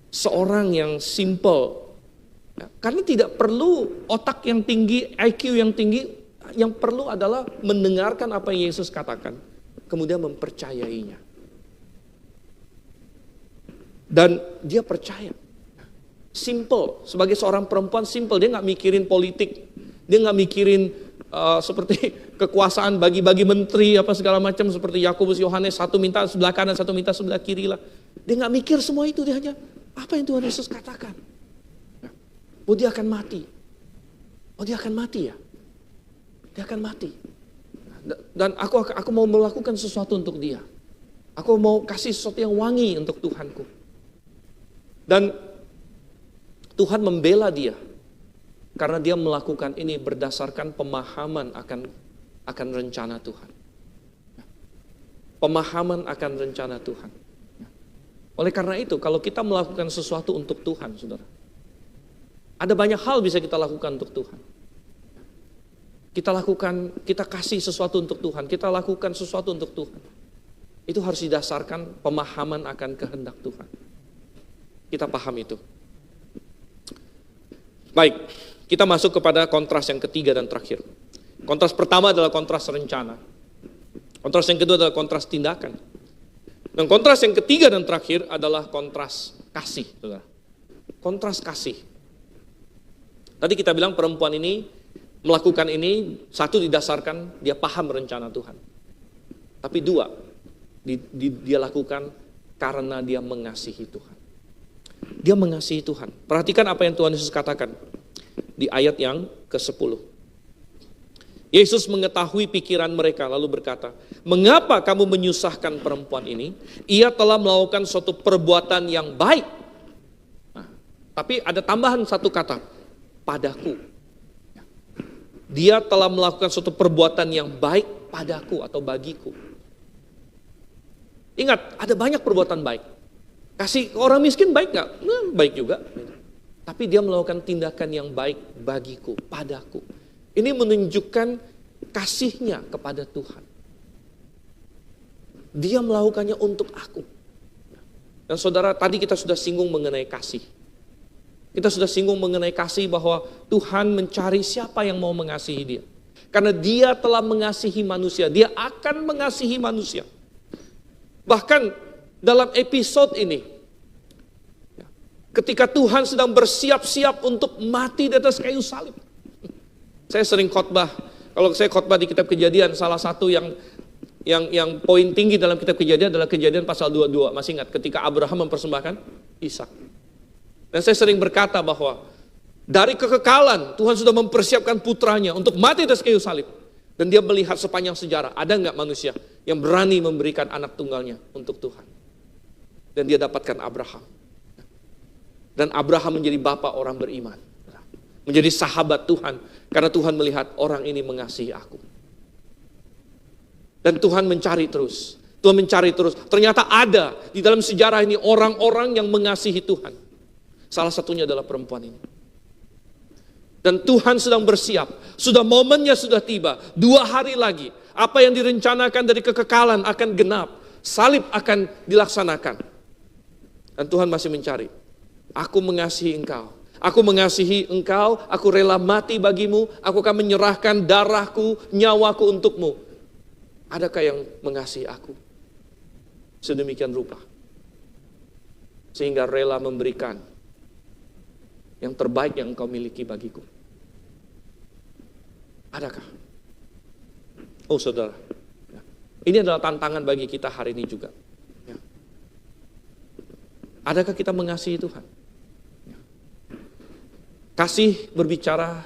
Seorang yang simple, karena tidak perlu otak yang tinggi, IQ yang tinggi, yang perlu adalah mendengarkan apa yang Yesus katakan, kemudian mempercayainya. Dan dia percaya. Simple, sebagai seorang perempuan simple, dia nggak mikirin politik, dia nggak mikirin seperti kekuasaan bagi-bagi menteri apa segala macam seperti Yakobus, Yohanes, satu minta sebelah kanan, satu minta sebelah kiri lah. Dia nggak mikir semua itu, dia hanya apa yang Tuhan Yesus katakan. Oh dia akan mati. Oh dia akan mati ya. Dia akan mati. Dan aku mau melakukan sesuatu untuk dia. Aku mau kasih sesuatu yang wangi untuk Tuhanku. Dan Tuhan membela dia. Karena dia melakukan ini berdasarkan pemahaman akan rencana Tuhan. Pemahaman akan rencana Tuhan. Oleh karena itu, kalau kita melakukan sesuatu untuk Tuhan, saudara, ada banyak hal bisa kita lakukan untuk Tuhan. Kita kasih sesuatu untuk Tuhan, kita lakukan sesuatu untuk Tuhan. Itu harus didasarkan pemahaman akan kehendak Tuhan. Kita paham itu. Baik, kita masuk kepada kontras yang ketiga dan terakhir. Kontras pertama adalah kontras rencana. Kontras yang kedua adalah kontras tindakan. Dan kontras yang ketiga dan terakhir adalah kontras kasih, saudara. Kontras kasih. Tadi kita bilang perempuan ini melakukan ini, satu didasarkan dia paham rencana Tuhan. Tapi dua, dia lakukan karena dia mengasihi Tuhan. Dia mengasihi Tuhan. Perhatikan apa yang Tuhan Yesus katakan di ayat yang ke-10. Yesus mengetahui pikiran mereka lalu berkata, "Mengapa kamu menyusahkan perempuan ini? Ia telah melakukan suatu perbuatan yang baik." Nah, tapi ada tambahan satu kata, padaku. Dia telah melakukan suatu perbuatan yang baik padaku atau bagiku. Ingat, ada banyak perbuatan baik. Kasih ke orang miskin baik nggak? Baik juga. Tapi dia melakukan tindakan yang baik bagiku, padaku. Ini menunjukkan kasihnya kepada Tuhan. Dia melakukannya untuk aku. Dan saudara, tadi kita sudah singgung mengenai kasih. Kita sudah singgung mengenai kasih bahwa Tuhan mencari siapa yang mau mengasihi dia. Karena dia telah mengasihi manusia, dia akan mengasihi manusia. Bahkan dalam episode ini, ketika Tuhan sedang bersiap-siap untuk mati di atas kayu salib. Saya sering khotbah, kalau saya khotbah di kitab Kejadian, salah satu yang poin tinggi dalam kitab Kejadian adalah Kejadian pasal 22. Masih ingat ketika Abraham mempersembahkan Ishak. Dan saya sering berkata bahwa dari kekekalan Tuhan sudah mempersiapkan putranya untuk mati di atas kayu salib. Dan dia melihat sepanjang sejarah, ada nggak manusia yang berani memberikan anak tunggalnya untuk Tuhan. Dan dia dapatkan Abraham. Dan Abraham menjadi bapa orang beriman. Menjadi sahabat Tuhan. Karena Tuhan melihat orang ini mengasihi aku. Dan Tuhan mencari terus. Tuhan mencari terus. Ternyata ada di dalam sejarah ini orang-orang yang mengasihi Tuhan. Salah satunya adalah perempuan ini. Dan Tuhan sedang bersiap. Sudah momennya sudah tiba. 2 hari lagi. Apa yang direncanakan dari kekekalan akan genap. Salib akan dilaksanakan. Dan Tuhan masih mencari. Aku mengasihi engkau. Aku mengasihi engkau. Aku rela mati bagimu. Aku akan menyerahkan darahku, nyawaku untukmu. Adakah yang mengasihi aku? Sedemikian rupa. Sehingga rela memberikan yang terbaik yang engkau miliki bagiku. Adakah? Oh saudara, ini adalah tantangan bagi kita hari ini juga. Adakah kita mengasihi Tuhan? Kasih berbicara,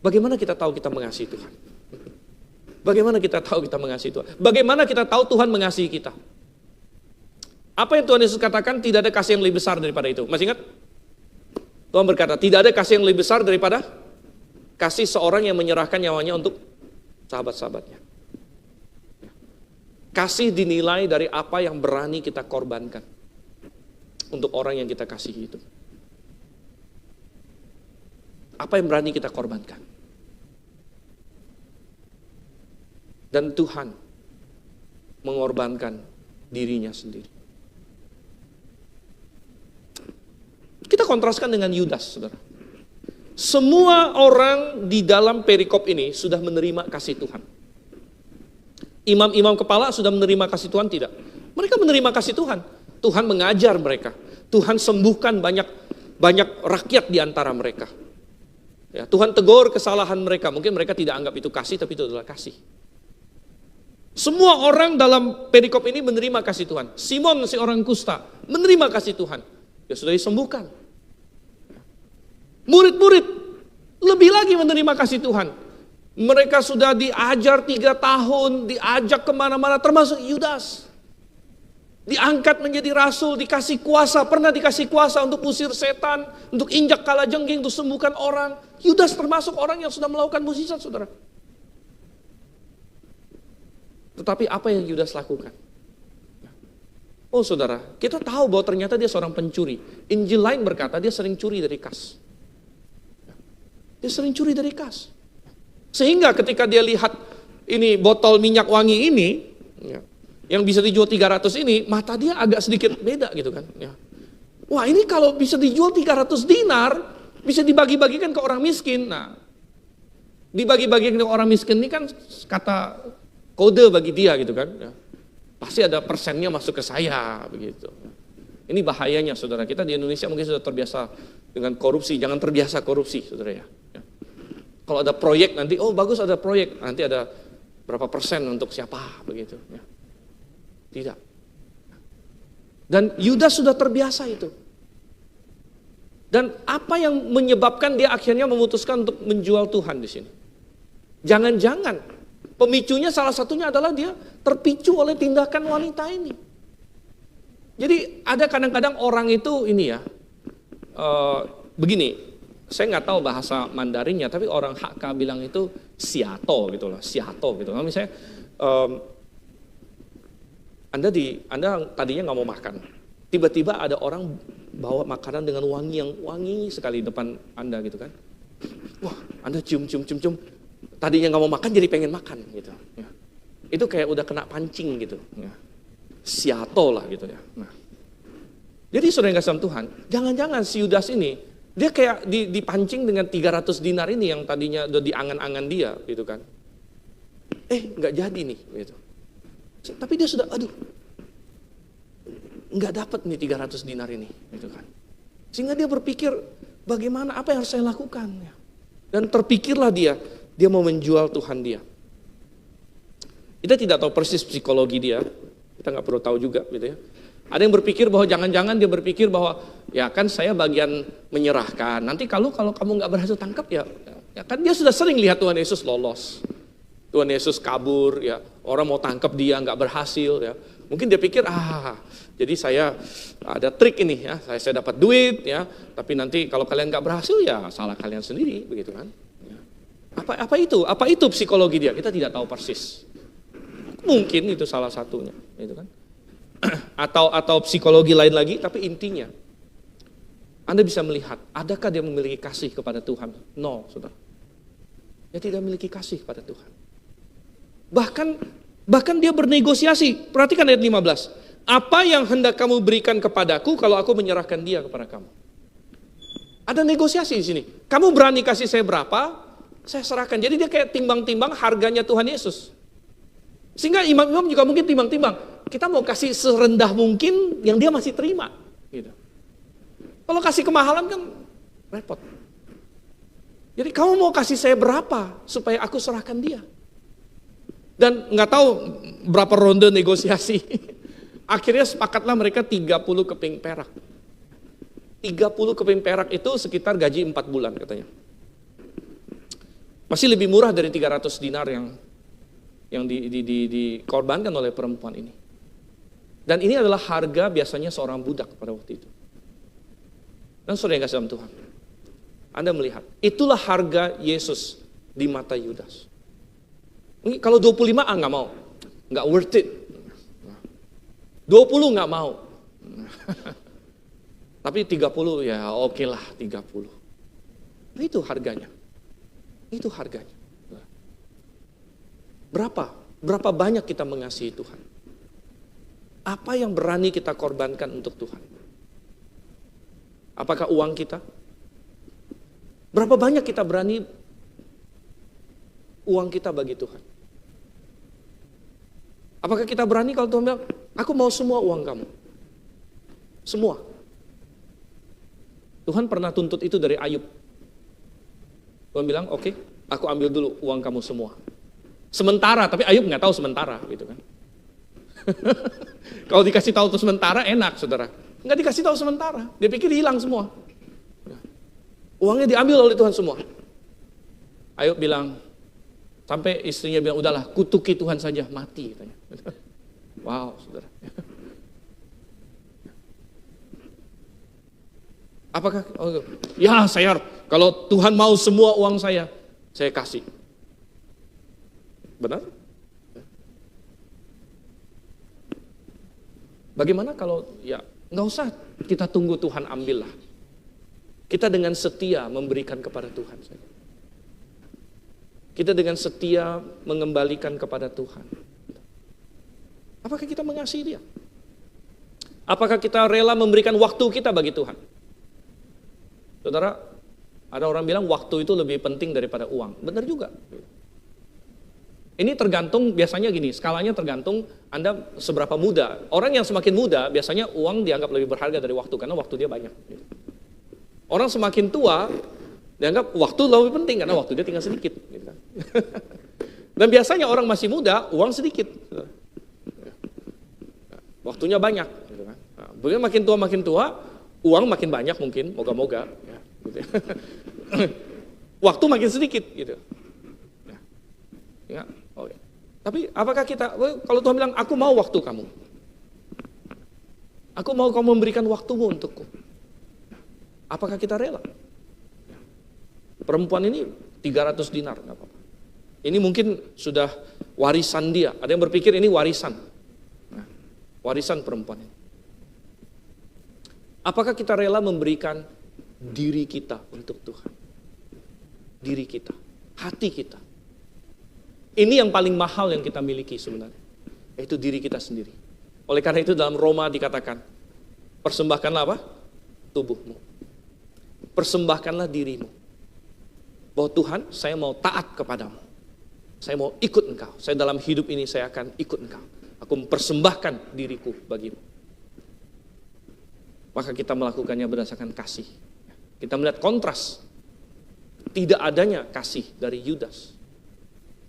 bagaimana kita tahu kita mengasihi Tuhan? Bagaimana kita tahu kita mengasihi Tuhan? Bagaimana kita tahu Tuhan mengasihi kita? Apa yang Tuhan Yesus katakan, tidak ada kasih yang lebih besar daripada itu. Masih ingat? Tuhan berkata, tidak ada kasih yang lebih besar daripada kasih seorang yang menyerahkan nyawanya untuk sahabat-sahabatnya. Kasih dinilai dari apa yang berani kita korbankan untuk orang yang kita kasihi itu. Apa yang berani kita korbankan? Dan Tuhan mengorbankan dirinya sendiri. Kita kontraskan dengan Yudas, saudara. Semua orang di dalam perikop ini sudah menerima kasih Tuhan. Imam-imam kepala sudah menerima kasih Tuhan, tidak? Mereka menerima kasih Tuhan. Tuhan mengajar mereka. Tuhan sembuhkan banyak rakyat di antara mereka. Ya, Tuhan tegur kesalahan mereka. Mungkin mereka tidak anggap itu kasih, tapi itu adalah kasih. Semua orang dalam perikop ini menerima kasih Tuhan. Simon si orang kusta menerima kasih Tuhan. Dia sudah disembuhkan. Murid-murid lebih lagi menerima kasih Tuhan. Mereka sudah diajar 3 tahun, diajak kemana-mana, termasuk Yudas. Diangkat menjadi rasul, dikasih kuasa, pernah dikasih kuasa untuk usir setan, untuk injak kalajengking, untuk sembuhkan orang. Yudas termasuk orang yang sudah melakukan mukjizat, saudara. Tetapi apa yang Yudas lakukan? Oh saudara, kita tahu bahwa ternyata dia seorang pencuri. Injil lain berkata dia sering curi dari kas. Dia sering curi dari kas. Sehingga ketika dia lihat ini botol minyak wangi ini, yang bisa dijual 300 ini, mata dia agak sedikit beda gitu kan. Wah ini kalau bisa dijual 300 dinar, Bisa dibagi-bagikan ke orang miskin. Nah, dibagi-bagikan ke orang miskin ini kan kata kode bagi dia gitu kan. Ya. Pasti ada persennya masuk ke saya begitu. Ini bahayanya saudara, kita di Indonesia mungkin sudah terbiasa dengan korupsi, jangan terbiasa korupsi saudara ya. Kalau ada proyek nanti, oh bagus ada proyek, nanti ada berapa persen untuk siapa begitu. Ya. Tidak. Dan Yudas sudah terbiasa itu. Dan apa yang menyebabkan dia akhirnya memutuskan untuk menjual Tuhan di sini? Jangan-jangan pemicunya salah satunya adalah dia terpicu oleh tindakan wanita ini. Jadi ada kadang-kadang orang itu ini ya, begini, saya nggak tahu bahasa Mandarinnya, tapi orang Hakka bilang itu siato gitu loh, siato gitu. Nah, misalnya Anda tadinya nggak mau makan, tiba-tiba ada orang bawa makanan dengan wangi yang wangi sekali depan Anda gitu kan. Wah, Anda cium, tadinya nggak mau makan jadi pengen makan gitu. Ya. Itu kayak udah kena pancing gitu. Ya. Siato lah gitu ya. Nah. Jadi saudara yang kasih dalam Tuhan, jangan-jangan si Yudas ini, dia kayak dipancing dengan 300 dinar ini yang tadinya udah diangan-angan dia gitu kan. Nggak jadi nih gitu. Tapi dia sudah, nggak dapat nih 300 dinar ini gitu kan. Sehingga dia berpikir, bagaimana, apa yang harus saya lakukan ya. Dan terpikirlah dia mau menjual Tuhan dia. Kita tidak tahu persis psikologi dia, kita nggak perlu tahu juga gitu ya. Ada yang berpikir bahwa jangan-jangan dia berpikir bahwa ya kan saya bagian menyerahkan. Nanti kalau kamu nggak berhasil tangkap ya kan dia sudah sering lihat Tuhan Yesus lolos. Tuhan Yesus kabur ya, orang mau tangkap dia nggak berhasil ya. Mungkin dia pikir jadi saya ada trik ini ya, saya dapat duit ya, tapi nanti kalau kalian nggak berhasil ya salah kalian sendiri begitu kan. Ya. Apa itu? Apa itu psikologi dia? Kita tidak tahu persis. Mungkin itu salah satunya, gitu kan? Atau psikologi lain lagi, tapi intinya Anda bisa melihat, adakah dia memiliki kasih kepada Tuhan? No, saudara. Dia tidak memiliki kasih kepada Tuhan. Bahkan dia bernegosiasi. Perhatikan ayat 15. Apa yang hendak kamu berikan kepadaku kalau aku menyerahkan dia kepada kamu? Ada negosiasi di sini. Kamu berani kasih saya berapa? Saya serahkan. Jadi dia kayak timbang-timbang harganya Tuhan Yesus. Sehingga imam-imam juga mungkin timbang-timbang. Kita mau kasih serendah mungkin yang dia masih terima. Gitu. Kalau kasih kemahalan kan repot. Jadi kamu mau kasih saya berapa supaya aku serahkan dia? Dan nggak tahu berapa ronde negosiasi. Akhirnya sepakatlah mereka 30 keping perak. 30 keping perak itu sekitar gaji 4 bulan katanya. Masih lebih murah dari 300 dinar yang dikorbankan oleh perempuan ini. Dan ini adalah harga biasanya seorang budak pada waktu itu. Dan saudara yang kasih dalam Tuhan, Anda melihat, itulah harga Yesus di mata Yudas. Kalau 25 nggak mau, nggak worth it. 20 nggak mau. Tapi 30 ya oke lah 30. Nah, itu harganya. Itu harganya. Berapa banyak kita mengasihi Tuhan? Apa yang berani kita korbankan untuk Tuhan? Apakah uang kita? Berapa banyak kita berani uang kita bagi Tuhan? Apakah kita berani kalau Tuhan bilang, aku mau semua uang kamu? Semua. Tuhan pernah tuntut itu dari Ayub. Tuhan bilang, oke, aku ambil dulu uang kamu semua. Sementara, tapi Ayub nggak tahu sementara, gitu kan? Kalau dikasih tahu itu sementara enak, saudara. Nggak dikasih tahu sementara, dia pikir hilang semua. Uangnya diambil oleh Tuhan semua. Ayub bilang, sampai istrinya bilang, udahlah, kutuki Tuhan saja, mati. Katanya. Wow, saudara. Apakah? Ya, saya kalau Tuhan mau semua uang saya kasih. Benar? Bagaimana kalau ya nggak usah kita tunggu Tuhan ambillah. Kita dengan setia memberikan kepada Tuhan saja. Kita dengan setia mengembalikan kepada Tuhan. Apakah kita mengasihi Dia? Apakah kita rela memberikan waktu kita bagi Tuhan? Saudara, Ada orang bilang waktu itu lebih penting daripada uang. Benar juga. Ini tergantung, biasanya gini, skalanya tergantung Anda seberapa muda. Orang yang semakin muda, biasanya uang dianggap lebih berharga dari waktu, karena waktu dia banyak. Orang semakin tua, dianggap waktu lebih penting, karena waktu dia tinggal sedikit. Gitu kan. Dan biasanya orang masih muda, uang sedikit. Waktunya banyak. Gitu kan. Nah, begitu makin tua, uang makin banyak mungkin, moga-moga. Ya, gitu ya. Waktu makin sedikit. Gitu. Ya, okay. Tapi apakah kita, kalau Tuhan bilang, aku mau waktu kamu. Aku mau kamu memberikan waktumu untukku. Apakah kita rela? Perempuan ini 300 dinar, gak apa-apa. Ini mungkin sudah warisan dia. Ada yang berpikir ini warisan. Nah, warisan perempuan ini. Apakah kita rela memberikan diri kita untuk Tuhan? Diri kita, hati kita. Ini yang paling mahal yang kita miliki sebenarnya. Yaitu diri kita sendiri. Oleh karena itu dalam Roma dikatakan, persembahkanlah apa? Tubuhmu. Persembahkanlah dirimu. Bahwa Tuhan, saya mau taat kepadamu. Saya mau ikut engkau. Saya dalam hidup ini saya akan ikut engkau. Aku mempersembahkan diriku bagimu. Maka kita melakukannya berdasarkan kasih. Kita melihat kontras. Tidak adanya kasih dari Yudas.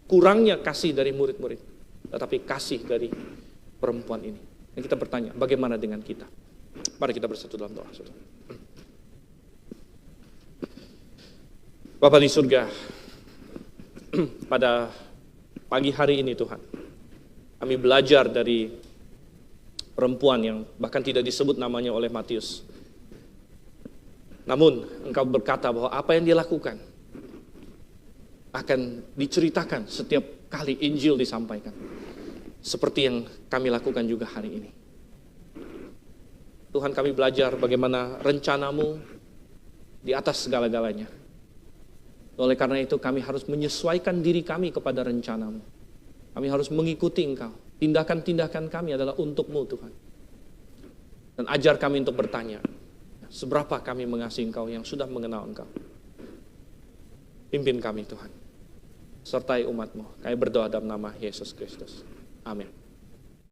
Kurangnya kasih dari murid-murid. Tetapi kasih dari perempuan ini. Dan kita bertanya, bagaimana dengan kita? Mari kita bersatu dalam doa. Bapa di surga, pada pagi hari ini Tuhan, kami belajar dari perempuan yang bahkan tidak disebut namanya oleh Matius. Namun Engkau berkata bahwa apa yang dia lakukan akan diceritakan setiap kali Injil disampaikan. Seperti yang kami lakukan juga hari ini. Tuhan, kami belajar bagaimana rencanamu di atas segala-galanya. Oleh karena itu kami harus menyesuaikan diri kami kepada rencanamu. Kami harus mengikuti Engkau. Tindakan-tindakan kami adalah untuk-Mu Tuhan. Dan ajar kami untuk bertanya, seberapa kami mengasihi Engkau yang sudah mengenal Engkau. Pimpin kami Tuhan. Sertai umat-Mu. Kami berdoa dalam nama Yesus Kristus. Amin.